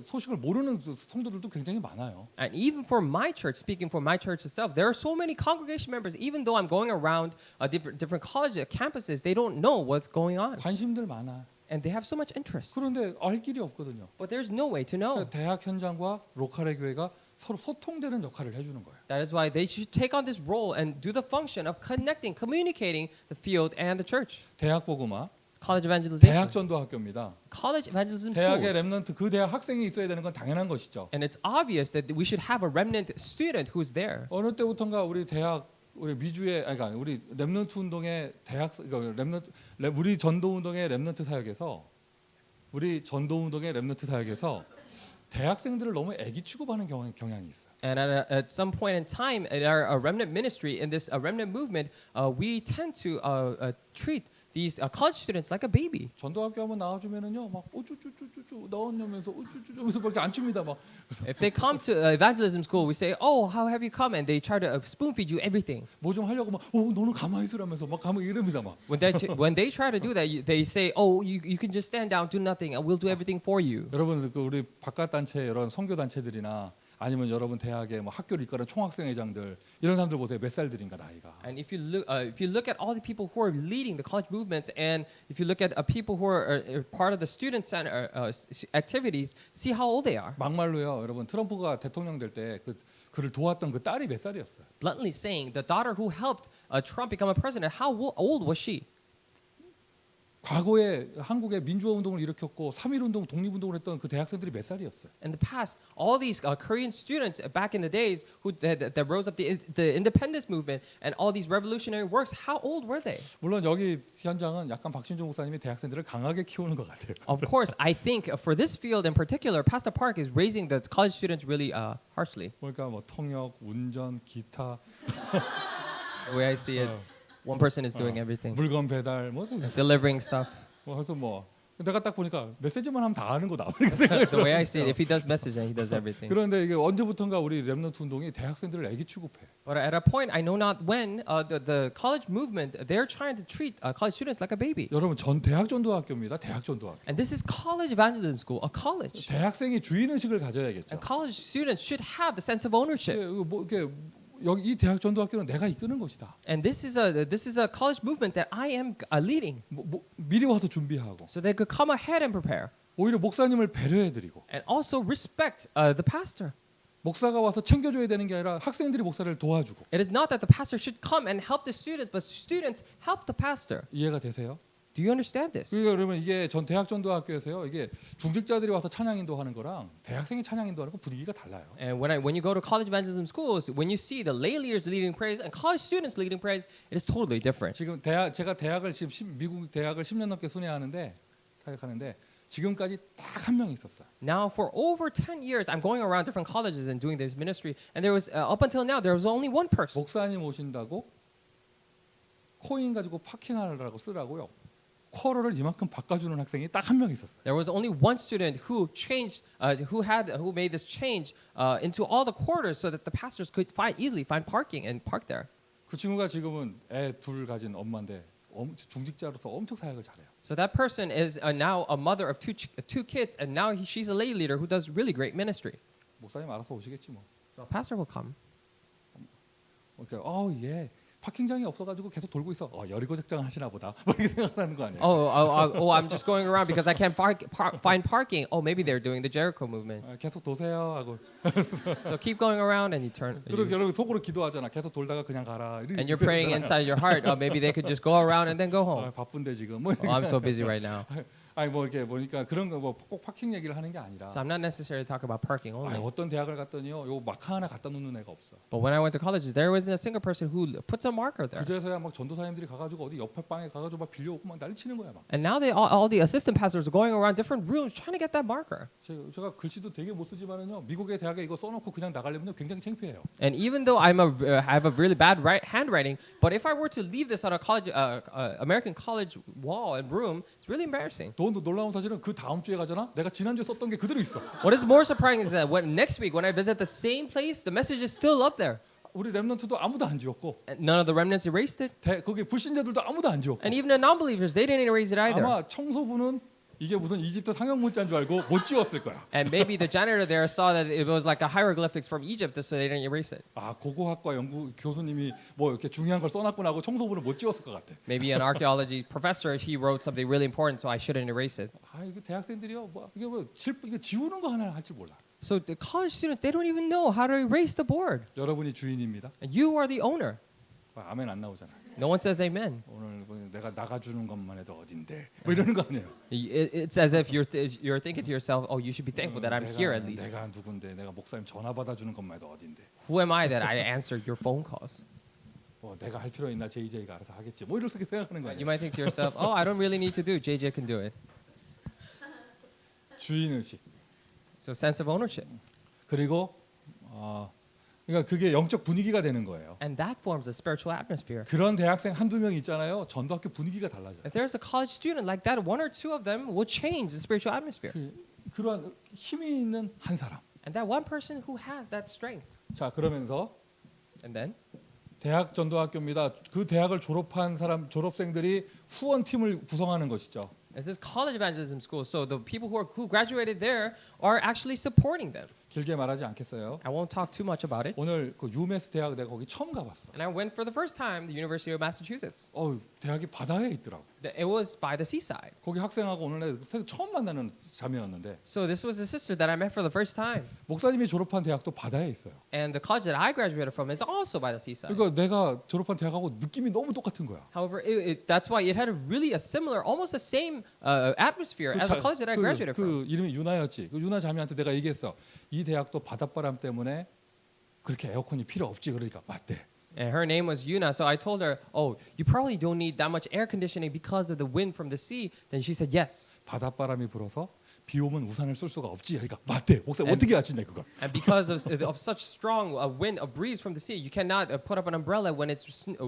소식을 모르는 성도들도 굉장히 많아요. And even for my church, speaking for my church itself, there are so many congregation members. Even though I'm going around different college campuses, they don't know what's going on. 관심들 많아. And they have so much interest. 그런데 알 길이 없거든요. But there's no way to know. 대학 현장과 로컬의 교회가 서로 소통되는 역할을 해주는 거예요. That is why they should take on this role and do the function of connecting, communicating the field and the church. 대학 복음화, College evangelization. 대학 전도 학교입니다. College evangelism 대학의 schools. 렘넌트 그 대학 학생이 있어야 되는 건 당연한 것이죠. And it's obvious that we should have a remnant student who's there. 어느 때부터인가 우리 미주의 그러니까 우리 렘넌트 운동의 우리 전도 운동의 렘넌트 사역에서 대학생들을 너무 애기 취급하는 경향이 있어요. And at some point in time, in our remnant ministry, in this remnant movement, we tend to treat these college students like a baby. 전도학교 한번 나와주면은요, 막 우쭈쭈쭈쭈쭈 나왔냐면서 우쭈쭈쭈면서 이렇게 안 줍니다, 막. If they come to evangelism school, we say, "Oh, how have you come?" And they try to spoon feed you everything. 뭐 좀 하려고 막, 너는 가만히 있으라면서 막 가만히 이럽니다, 막. When they try to do that, they say, "Oh, you can just stand down, do nothing, and we'll do everything for you." 여러분 그 우리 바깥 단체 이런 선교 단체들이나 아니면 여러분 대학의 뭐 학교를 이끌어는 총학생회장들 이런 사람들 보세요. 몇 살들인가 나이가. And if you look at all the people who are leading the college movements, and if you look at people who are part of the student center activities, see how old they are. 막말로요, 여러분 트럼프가 대통령 될 때 그를 도왔던 그 딸이 몇 살이었어요? Bluntly saying, the daughter who helped Trump become a president, how old was she? 과거에 한국의 민주화 운동을 일으켰고 3.1 운동, 독립운동을 했던 그 대학생들이 몇 살이었어요? In the past, all these Korean students back in the days that rose up the independence movement and all these revolutionary works, how old were they? 물론 여기 현장은 약간 박신종 목사님이 대학생들을 강하게 키우는 것 같아요. Of course, I think for this field in particular, Pastor Park is raising the college students really harshly. 그러니까 뭐 통역, 운전, 기타, The way I see it, one person is doing everything, 물건 배달, 뭐 delivering stuff. 그래서 뭐 내가 딱 보니까 메시지만 하면 다 아는 거다. The way I see it, if he does messaging, he does everything. 그런데 이게 언제부턴가 우리 렘넌트 운동이 대학생들을 애기 취급해. But at a point, I know not when, the college movement, they're trying to treat college students like a baby. 여러분 전 대학 전도학교입니다. 대학 전도학교. And this is college evangelism school, a college. 대학생이 주인 의식을 가져야겠죠. And college students should have the sense of ownership. 뭐 이렇게 여기 이 대학 전도학교는 내가 이끄는 것이다. And this is a college movement that I am leading, 미리 와서 준비하고 so they could come ahead and prepare, 오히려 목사님을 배려해드리고 and also respect the pastor. 목사가 와서 챙겨줘야 되는 게 아니라 학생들이 목사를 도와주고. It is not that the pastor should come and help the students, but students help the pastor. 이해가 되세요? Do you understand this? 그러니까 그러면 이게 전 대학 전도학교에서요. 이게 중직자들이 와서 찬양 인도하는 거랑 대학생이 찬양 인도하는 거 분위기가 달라요. And when you go to college evangelism schools, when you see the lay leaders leading praise and college students leading praise, it is totally different. 지금 제가 대학을 지금 미국 대학을 10년 넘게 순회하는데 사역하는데 지금까지 딱 한 명 있었어요. Now for over 10 years, I'm going around different colleges and doing this ministry, and there was up until now there was only one person. 목사님 오신다고 코인 가지고 파킹하라고 쓰라고요. 쿼러를 이만큼 바꿔주는 학생이 딱 한 명 있었어요. There was only one student who changed, who made this change into all the quarters so that the pastors could easily find parking and park there. 그 친구가 지금은 애 둘 가진 엄마인데 중직자로서 엄청 사역을 잘해요. So that person is now a mother of two kids, and now she's a lay leader who does really great ministry. 목사님 알아서 오시겠지 뭐. So a pastor will come. 그러니까 예. 파킹장이 없어가지고 계속 돌고 있어. 여리고 작정을 하시나 보다. 뭐 이렇게 생각하는 거 아니에요? I'm just going around because I can't find parking. Oh, maybe they're doing the Jericho movement. 계속 도세요 하고. So keep going around and you turn. 그리고 여러분 속으로 기도하잖아. 계속 돌다가 그냥 가라. And you're praying inside your heart. Maybe they could just go around and then go home. 바쁜데 지금. 뭐 I'm so busy right now. 아니 뭐 이렇게 보니까 그런 거 뭐 꼭 파킹 얘기를 하는 게 아니라. So I'm not necessarily talking about parking only. 어떤 대학을 갔더니요, 요 마카 하나 갖다 놓는 애가 없어. But when I went to colleges, there wasn't a single person who puts a marker there. 그제서야 막 전도사님들이 가가지고 어디 옆에 방에 가가지고 막 빌려오고 막 난리치는 거야 막. And now all the assistant pastors are going around different rooms trying to get that marker. 제가 글씨도 되게 못 쓰지만은요, 미국의 대학에 이거 써놓고 그냥 나가려면요 굉장히 창피해요. And even though I have a really bad handwriting, but if I were to leave this on a college, American college wall and room, it's really embarrassing. 더 놀라운 사실은 그 다음 주에 가잖아. 내가 지난주에 썼던 게 그대로 있어. What is more surprising is that next week when I visit the same place, the message is still up there. 우리 렘넌트도 아무도 안 지웠고, And none of the remnants erased it, 거기 불신자들도 아무도 안 지웠고. and even the non-believers, they didn't erase it either. 아마 청소부는 이게 무슨 이집트 상형 문자인 줄 알고 못 지웠을 거야. And maybe the janitor there saw that it was like a hieroglyphics from Egypt, so they didn't erase it. 고고학과 연구 교수님이 뭐 이렇게 중요한 걸 써놨구나 하고 청소부는 못 지웠을 것 같아. Maybe an archaeology professor, he wrote something really important, so I shouldn't erase it. 이게 대학생들이요, 이게 지우는 거 하나 할지 몰라. So the college students, they don't even know how to erase the board. 여러분이 주인입니다. And you are the owner. 아멘 안 나오잖아. No one says amen. 오늘 내가 나가주는 것만 해도 어딘데 뭐 이러는 거 아니에요. It's as if you're thinking to yourself, oh, you should be thankful that I'm here at least. 내가 누군데, 내가 목사님 전화 받아주는 것만 해도 어딘데. Who am I that I answer your phone calls? 내가 할 필요 있나, JJ가 알아서 하겠지. 뭐 이렇게 생각하는 거 You 아니에요. might think to yourself, oh, I don't really need to do. JJ can do it. 주인 의식. So sense of ownership. 그리고 그러니까 그게 영적 분위기가 되는 거예요. And that forms a spiritual atmosphere. 그런 대학생 한두 명 있잖아요. 전도학교 분위기가 달라져요. If there's a college student like that, one or two of them will change the spiritual atmosphere. 그러한 힘이 있는 한 사람. And that one person who has that strength. 자, 그러면서 And then 대학 전도학교입니다. 그 대학을 졸업한 졸업생들이 후원팀을 구성하는 것이죠. this is college evangelism school, so the people who graduated there are actually supporting them. 길게 말하지 않겠어요. I won't talk too much about it. 오늘 그 유메스 대학 내가 거기 처음 가봤어. And I went for the first time to the University of Massachusetts. 대학이 바다에 있더라고. It was by the seaside. 거기 학생하고 오늘 처음 만나는 자매였는데 So this was a sister that I met for the first time. 목사님이 졸업한 대학도 바다에 있어요. And the college that I graduated from is also by the seaside. 그러니까 내가 졸업한 대학하고 느낌이 너무 똑같은 거야. However, that's why it had a similar, almost the same atmosphere as the college that I graduated from. 그 이름이 유나였지. 그 유나 자매한테 내가 얘기했어. 이 대학도 바닷바람 때문에 그렇게 에어컨이 필요 없지. 그러니까 맞대. And her name was Yuna, so I told her, "Oh, you probably don't need that much air conditioning because of the wind from the sea." Then she said, "Yes." 바닷바람이 불어서 비 오면 우산을 쓸 수가 없지. 그러니까 맞대. 목사님 어떻게 아시냐 그걸. And because of such strong wind, a breeze from the sea, you cannot put up an umbrella when it's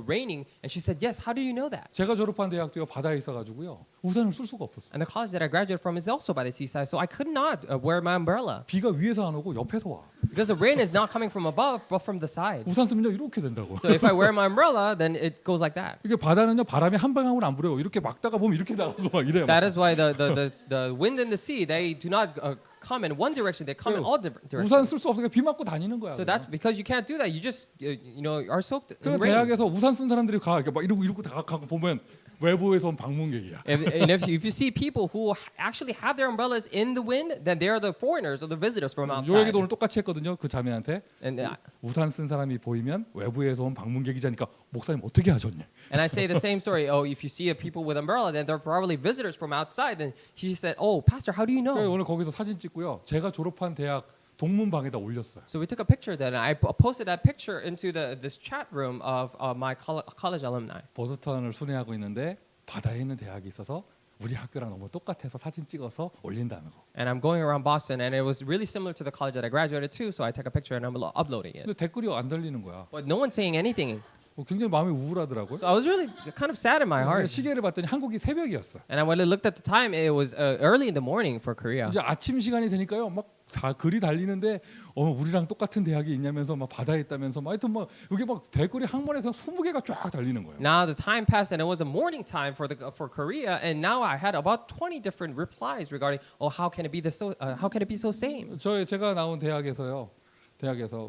raining. And she said, "Yes." How do you know that? 제가 졸업한 대학도요 바다에 있어가지고요 우산을 쓸 수가 없었어. And the college that I graduated from is also by the seaside, so I could not wear my umbrella 비가 위에서 안 오고 옆에서 와. because the rain is not coming from above but from the side. 우산 쓰면요 이렇게 된다고. So if I wear my umbrella, then it goes like that. 이게 바다는요 바람이 한 방향으로 안 불어요. 이렇게 막다가 보면 이렇게 나가고 막 이래요. That is why the wind and the sea, they do not come in one direction; they come in all different 우산 directions. 쓸 수 없으니까 비 맞고 다니는 거야. So that's because you can't do that. You just are soaked in 그 rain. 대학에서 우산 쓴 사람들이 가 이렇게 막 이러고 다 가고 보면 외부에서 온 방문객이야. And if you see people who actually have their umbrellas in the wind, then they are the foreigners or the visitors from 요 outside. 얘기도 오늘 똑같이 했거든요. 그 자매한테 And 우산 쓴 사람이 보이면 외부에서 온 방문객이자니까 목사님 어떻게 하셨냐? and I say the same story. Oh, if you see people with umbrella, then they're probably visitors from outside. Then she said, "Oh, Pastor, how do you 그래서 know?" 오늘 거기서 사진 찍고요. 제가 졸업한 대학 동문방에다 올렸어요. So we took a picture then. I posted that picture into this chat room of my college alumni. 보스턴을 순회하고 있는데 바다에 있는 대학이 있어서 우리 학교랑 너무 똑같아서 사진 찍어서 올린다는 거. And I'm going around Boston, and it was really similar to the college that I graduated to. So I took a picture and I'm uploading it. 근데 댓글이 안 달리는 거야. But no one's saying anything. 굉장히 마음이 우울하더라고요. So I was really kind of sad in my heart. 시계를 봤더니 한국이 새벽이었어. And when I looked at the time, it was early in the morning for Korea. 이제 아침 시간이 되니까요, 막 글이 달리는데 우리랑 똑같은 대학이 있냐면서 막 바다에 있다면서 막 하여튼 막 이게 막 댓글이 항문에서 20개가 쫙 달리는 거예요. Now the time passed and it was a morning time for Korea, and now I had about 20 different replies regarding, oh, how can it be so same? 제가 나온 대학에서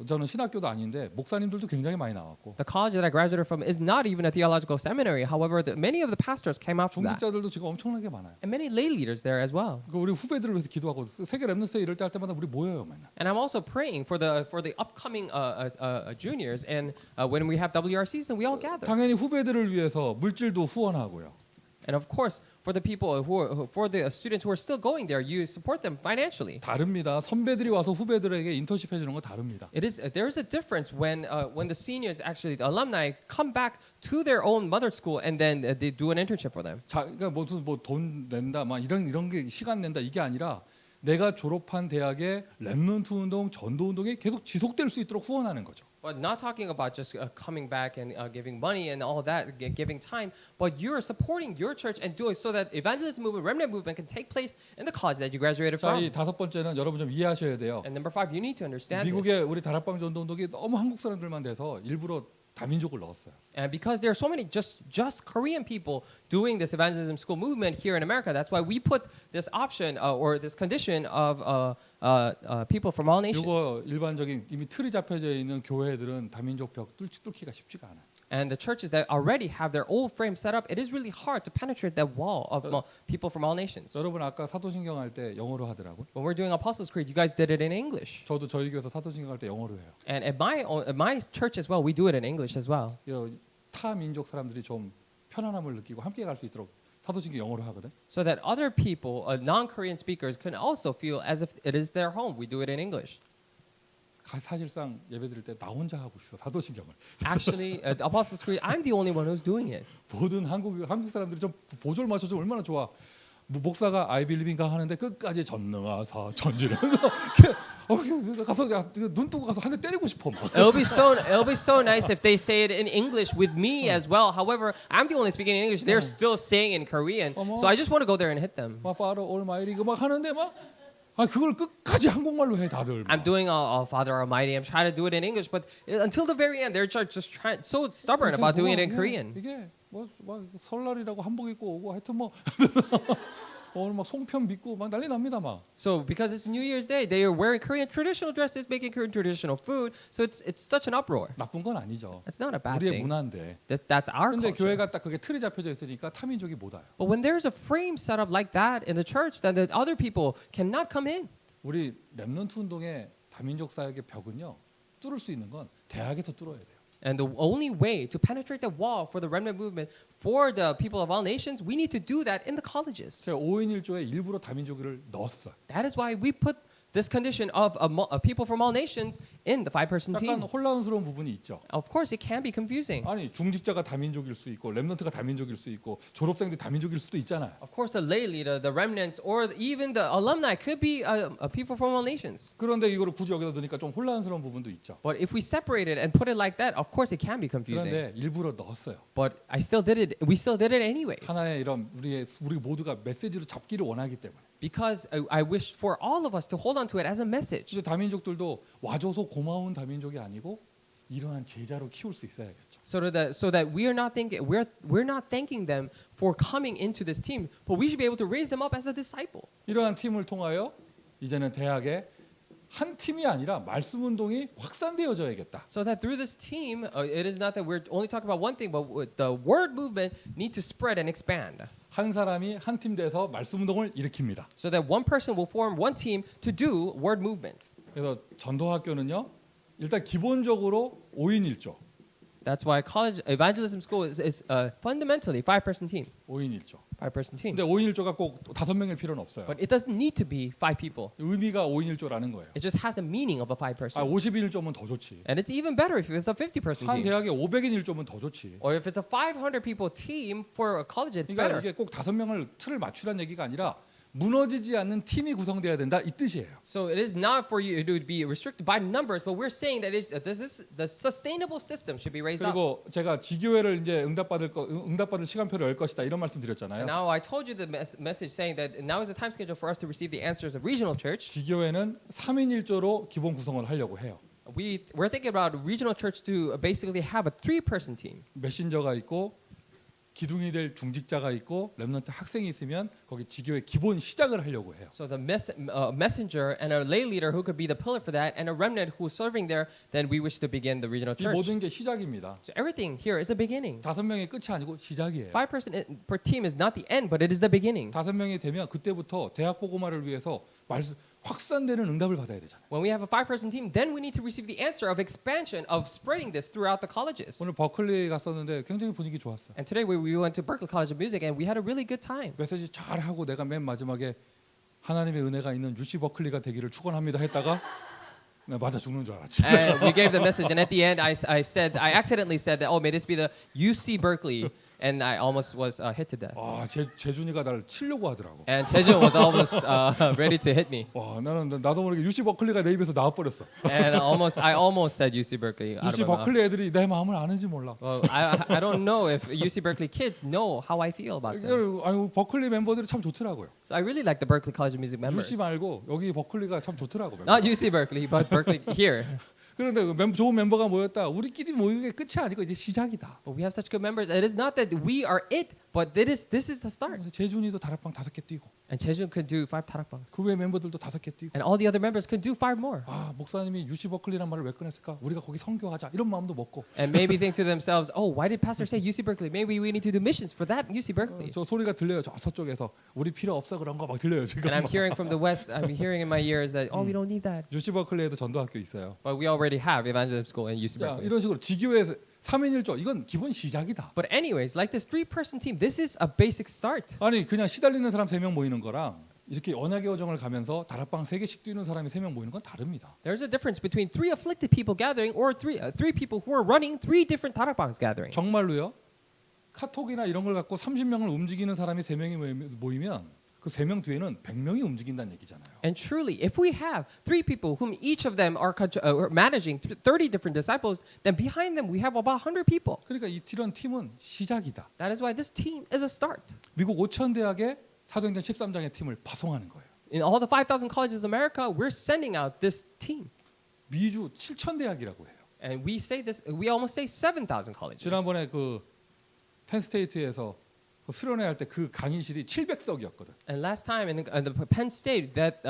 저는 신학교도 아닌데 목사님들도 굉장히 많이 나왔고 The college that I graduated from is not even a theological seminary. However, many of the pastors came out from that, 중직자들도 지금 엄청나게 많아요. and many lay leaders there as well. 우리 후배들을 위해서 기도하고 세계 랩넌스 이럴 때 할 때마다 우리 모여요 맨날. And I'm also praying for the upcoming juniors, and when we have WRCs, then we all gather. 당연히 후배들을 위해서 물질도 후원하고요. And of course, for the people for the students who are still going there, you support them financially. 다릅니다. 선배들이 와서 후배들에게 인턴십 해주는 거 다릅니다. There is a difference when the seniors, actually the alumni, come back to their own mother school and then they do an internship for them. 그러니까 돈 낸다, 막 이런 게 시간 낸다 이게 아니라 내가 졸업한 대학의 랩넌트 운동, 전도 운동이 계속 지속될 수 있도록 후원하는 거죠. But not talking about just coming back and giving money and all that, giving time, but you're supporting your church and doing so that evangelism movement, remnant movement can take place in the college that you graduated 자, from. 이 다섯 번째는 여러분 좀 이해하셔야 돼요. And number 5, you need to understand 미국의 this. 우리 다락방 전도 운동이 너무 한국 사람들만 돼서 일부러 다민족을 넣었어요. And because there are so many just Korean people doing this evangelism school movement here in America, that's why we put this option or this condition of people from all nations. 이거 일반적인 이미 틀이 잡혀져 있는 교회들은 다민족 벽 뚫기가 쉽지가 않아요. And the churches that already have their old frame set up, it is really hard to penetrate that wall of people from all nations. 여러분 아까 사도신경 할 때 영어로 하더라고요. When we're doing Apostles' Creed, you guys did it in English. 저도 저희 교회에서 사도신경 할 때 영어로 해요. And at my church as well, we do it in English as well. 타 민족 사람들이 좀 편안함을 느끼고 함께 갈 수 있도록 사도신경 영어로 하거든. So that other people, non-Korean speakers, can also feel as if it is their home. We do it in English. 사실상 예배드릴 때 나 혼자 하고 있어 사도신경을. Actually, at Apostles' Creed, I'm the only one who's doing it. 모든 한국 사람들이 좀 보조를 맞춰서 얼마나 좋아. 목사가 I believe인가 하는데 끝까지 전능하사 전지면서 가서 눈 뜨고 가서 한 대 때리고 싶어. It'll be so nice if they say it in English with me as well. However, I'm the only speaking in English. They're still saying in Korean. So I just want to go there and hit them. 막 Father Almighty 막 하는데 그걸 끝까지 한국말로 해 다들. I'm doing Father Almighty. I'm trying to do it in English, but until the very end, they're just so stubborn about doing it in Korean. 이게 설날이라고 한복 입고 오고 하여튼 오늘 막 송편 믿고 막 난리 납니다 막. So because it's New Year's Day, they are wearing Korean traditional dresses, making Korean traditional food. So it's such an uproar. 나쁜 건 아니죠. That's not a bad 우리의 thing. 문화인데. That's our 근데 culture. 교회가 딱 그게 틀이 잡혀져 있으니까 타민족이 못 와요. But when there's a frame set up like that in the church, then the other people cannot come in. 우리 렘넌트 운동의 다민족 사역의 벽은요. 뚫을 수 있는 건 대학에서 뚫어야 돼요. And the only way to penetrate the wall for the remnant movement for the people of all nations, we need to do that in the colleges. 제가 5인 1조에 일부러 다민족을 넣었어요. That is why we put this condition of people from all nations in the 5-person 약간 team. 혼란스러운 부분이 있죠. Of course, it can be confusing. 아니 중직자가 다민족일 수 있고 렘넌트가 다민족일 수 있고 졸업생들이 다민족일 수도 있잖아요. Of course, the lay leader, the remnants, or even the alumni could be people from all nations. 그런데 이거를 굳이 여기다 넣으니까 좀 혼란스러운 부분도 있죠. But if we separate it and put it like that, of course, it can be confusing. 그런데 일부러 넣었어요. But I still did it. We still did it anyways. 하나의 이런 우리 모두가 메시지로 잡기를 원하기 때문에. Because I wish for all of us to hold on to it as a message. 이제 다민족들도 와줘서 고마운 다민족이 아니고 이러한 제자로 키울 수 있어야겠죠. So that we are not thinking we're not thanking them for coming into this team, but we should be able to raise them up as a disciple. 이러한 팀을 통하여 이제는 대학에 한 팀이 아니라 말씀 운동이 확산되어져야겠다. So that through this team, it is not that we're only talking about one thing, but the word movement need to spread and expand. 한 사람이 한 팀 돼서 말씀 운동을 일으킵니다. So that one person will form one team to do word movement. 그래서 전도학교는요. 일단 기본적으로 5인 1조. That's why college evangelism school is fundamentally 5-person team. 5인 1조. 5-person team. 근데 5인 1조가 꼭 5명일 필요는 없어요. But it doesn't need to be 5 people. 의미가 5인 1조라는 거예요. It just has the meaning of a 5-person. 50인 1조면 더 좋지. And it's even better if it's a 50-person 한 team. 대학에 500인 1조면 더 좋지. Or if it's a 500 people team for a college, it's 그러니까 better. 이게 꼭 5명을 틀을 맞추라는 얘기가 아니라 무너지지 않는 팀이 구성돼야 된다 이 뜻이에요. So it is not for you to be restricted by numbers, but we're saying that the sustainable system should be raised up. 그리고 제가 지교회를 이제 응답받을 시간표를 열 것이다 이런 말씀 드렸잖아요. And now I told you the message saying that now is the time schedule for us to receive the answers of regional church. 지교회는 3인 1조로 기본 구성을 하려고 해요. We're thinking about regional church to basically have a 3-person team. 메신저가 있고 기둥이 될 중직자가 있고 렘넌트 학생이 있으면 거기 지교회 기본 시작을 하려고 해요. So the messenger and a lay leader who could be the pillar for that, and a remnant who is serving there, then we wish to begin the regional 이 church. 모든 게 시작입니다. So everything here is the beginning. 5명이 끝이 아니고 시작이에요. 5-person per team is not the end, but it is the beginning. 5명이 되면 그때부터 대학 보고마를 위해서 확산되는 응답을 받아야 되잖아요. When we have a 5-person team, then we need to receive the answer of expansion of spreading this throughout the colleges. 오늘 버클리 갔었는데 굉장히 분위기 좋았어요. And today we went to Berklee College of Music and we had a really good time. 메시지 잘 하고 내가 맨 마지막에 하나님의 은혜가 있는 UC 버클리가 되기를 축원합니다 했다가 나 맞아 죽는 줄 알았지. And we gave the message, and at the end, I accidentally said that, oh, may this be the UC Berkeley, and I almost was hit to death. 아, 재준이가 나를 치려고 하더라고. And Chejun was almost ready to hit me. 와, 나도 모르게 UC 버클리가 내 입에서 나와 버렸어. And I almost said UC Berkeley out of UC my mouth. 버클리 애들이 내 마음을 아는지 몰라. Well, I don't know if UC Berkeley kids know how I feel about them. 아니 버클리 멤버들이 참 좋더라고요. So I really like the Berklee College of Music members. UC 말고 여기 버클리가 참 좋더라고. Not UC Berkeley, but Berkeley here. 그런데 좋은 멤버가 모였다. 우리끼리 모이는 게 끝이 아니고 이제 시작이다. But we have such good members. It is not that we are it, but this is the start. 재준이도 다락방 5개 뛰고. And Chejun could do 5 tarakbangs. 그 외 멤버들도 5개 뛰고. And all the other members could do 5 more. 아, 목사님이 UC 버클리란 말을 왜 꺼냈을까? 우리가 거기 선교하자. 이런 마음도 먹고. And maybe think to themselves, oh, why did Pastor say UC Berkeley? Maybe we need to do missions for that UC Berkeley. 저 소리가 들려요. 저 서쪽에서 우리 필요 없어 그런 거 막 들려요 지금. And I'm hearing from the west, I'm hearing in my ears that, oh, we don't need that. UC 버클리에도 전도학교 있어요. But we already have evangelism school in UC 자, Berkeley. 이런 식으로 지교회에서 3인 1조 이건 기본 시작이다. But anyways, like this 3-person team, this is a basic start. 아니 그냥 시달리는 사람 3명 모이는 거랑 이렇게 언약의 여정을 가면서 다락방 3개씩 뛰는 사람이 3명 모이는 건 다릅니다. There's a difference between 3 afflicted people gathering or three people who are running 3 different tarakbangs gathering. 정말로요. 카톡이나 이런 걸 갖고 30명을 움직이는 사람이 3명이 모이면 그 3명 뒤에는 100명이 움직인다는 얘기잖아요. And truly, if we have 3 people whom each of them are managing 30 different disciples, then behind them we have about 100 people. 그러니까 이런 팀은 시작이다. That is why this team is a start. 미국 5천 대학에 사도행전 13장의 팀을 파송하는 거예요. In all the 5,000 colleges of America, we're sending out this team. 미주 7천 대학이라고 해요. And we say this, we almost say 7,000 colleges. 지난번에 그 펜스테이트에서 수련회 할 때 그 강의실이 700석이었거든. And last time in the Penn State, that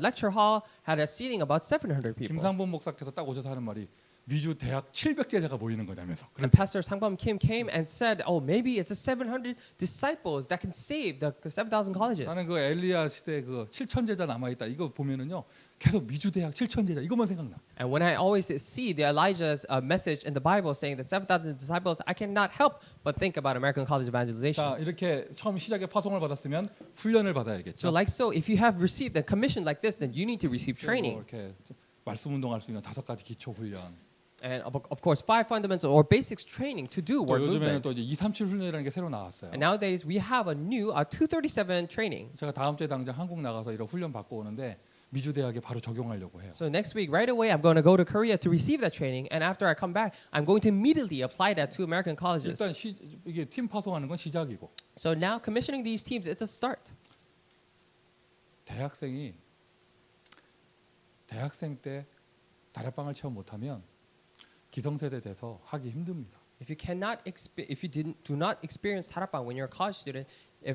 lecture hall had a seating about 700 people. 김상범 목사께서 딱 오셔서 하는 말이 미주 대학 700제자가 모이는 거냐면서. And Pastor Sangbam Kim came and said, "Oh, maybe it's a 700 disciples that can save the 7,000 colleges." 나는 그 엘리야 시대 그 7,000제자 남아 있다. 이거 보면은요. 계속 미주 대학 7,000제자 이것만 생각나. And when I always see the Elijah's message in the Bible saying that 7,000 disciples, I cannot help but think about American college evangelization. 자, 이렇게 처음 시작에 파송을 받았으면 훈련을 받아야겠죠. So like so, if you have received a commission like this, then you need to receive training. 이렇게 말씀 운동할 수 있는 5가지 기초 훈련. And of course, 5 fundamental or basics training to do 또 word 요즘에는 movement. 또 이제 237 훈련이라는 게 새로 나왔어요. And nowadays we have a new 237 training. 제가 다음 주에 당장 한국 나가서 이런 훈련 받고 오는데 미주 대학에 바로 적용하려고 해요. So next week, right away, I'm going to go to Korea to receive that training. And after I come back, I'm going to immediately apply that to American colleges. 일단 이게 팀 파송하는 건 시작이고 So now commissioning these teams, it's a start. 대학생 때 다락방을 체험 못하면 기성세대 돼서 하기 힘듭니다. If you do not experience 다락방 when you're a college student,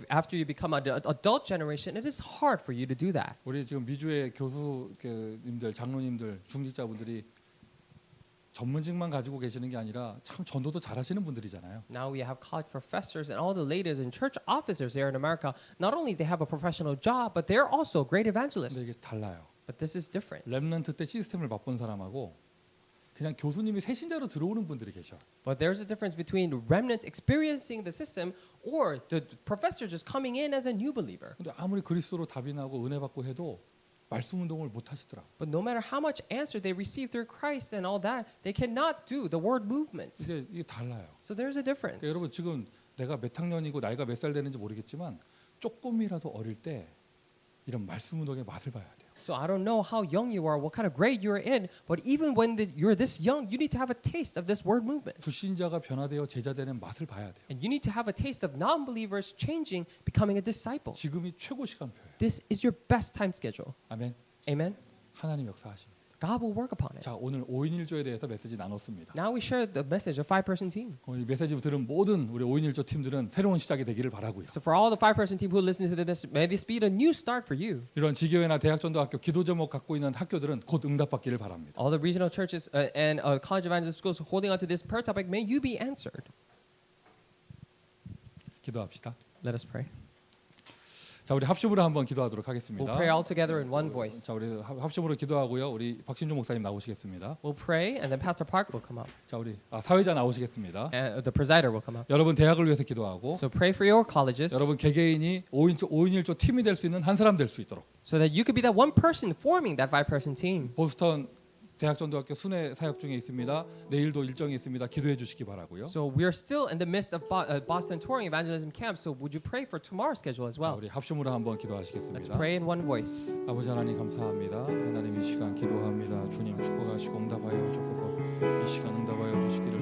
after you become an adult generation, it is hard for you to do that. 우리 지금 미주의 교수님들, 장로님들, 중직자분들이 전문직만 가지고 계시는 게 아니라 참 전도도 잘하시는 분들이잖아요. Now we have college professors and all the leaders and church officers here in America. Not only they have a professional job, but they're also great 근데 evangelists. 이게 달라요. But this is different. 렘넌트 때 시스템을 맛본 사람하고 그냥 교수님이 새신자로 들어오는 분들이 계셔. But there's a difference between remnants experiencing the system or the professor just coming in as a new believer. 근데 아무리 그리스도로 답이 나고 은혜 받고 해도 말씀 운동을 못 하시더라. But no matter how much answer they receive through Christ and all that, they cannot do the word movement. 이게 달라요. So there's a difference. 그러니까 여러분 지금 내가 몇 학년이고 나이가 몇 살 되는지 모르겠지만 조금이라도 어릴 때 이런 말씀 운동의 맛을 봐야 돼요. So I don't know how young you are, what kind of grade you're in, but even when you're this young, you need to have a taste of this word movement. 불신자가 변화되어 제자되는 맛을 봐야 돼요. And you need to have a taste of non-believers changing, becoming a disciple. 지금이 최고 시간표예요. This is your best time schedule. 아멘. Amen. 하나님 역사하십니다. God will work upon it. 자, 오늘 5인 1조에 대해서 메시지 나눴습니다. Now we share the message of 5-person team. 이 메시지 들은 모든 우리 5인 1조 팀들은 새로운 시작이 되기를 바라고요. So for all the 5-person team who listen to this, may this be a new start for you. 이런 지교회나 대학전도학교 기도 제목 갖고 있는 학교들은 곧 응답받기를 바랍니다. All the regional churches and college evangelist schools holding on to this prayer topic, may you be answered. 기도합시다. Let us pray. 자, 우리 합심으로 한번 기도하도록 We'll 하겠습니다. pray all together in one voice. 자, 우리 합심으로 기도하고요. 우리 박신종 목사님 나오시겠습니다. We'll pray, and then Pastor Park will come up, 자, 우리 사회자 나오시겠습니다. and the presider will come up. 여러분 대학을 위해서 기도하고 So pray for your colleges, 여러분 개개인이 5인 1조 팀이 될 수 있는 한 사람 될 수 있도록 so that you could be that one person forming that 5-person team. 보스턴 대학전도학교 순회 사역 중에 있습니다. 내일도 일정이 있습니다. 기도해 주시기 바라고요. So we are still in the midst of Boston Touring Evangelism Camp. So would you pray for tomorrow's schedule as 자, well? 우리 합심으로 한번 Let's 기도하시겠습니다. pray in one voice. 아버지 하나님 감사합니다. 하나님 이 시간 기도합니다. 주님 축복하시고 응답하여 주소서. 이 시간 응답하여 주시기를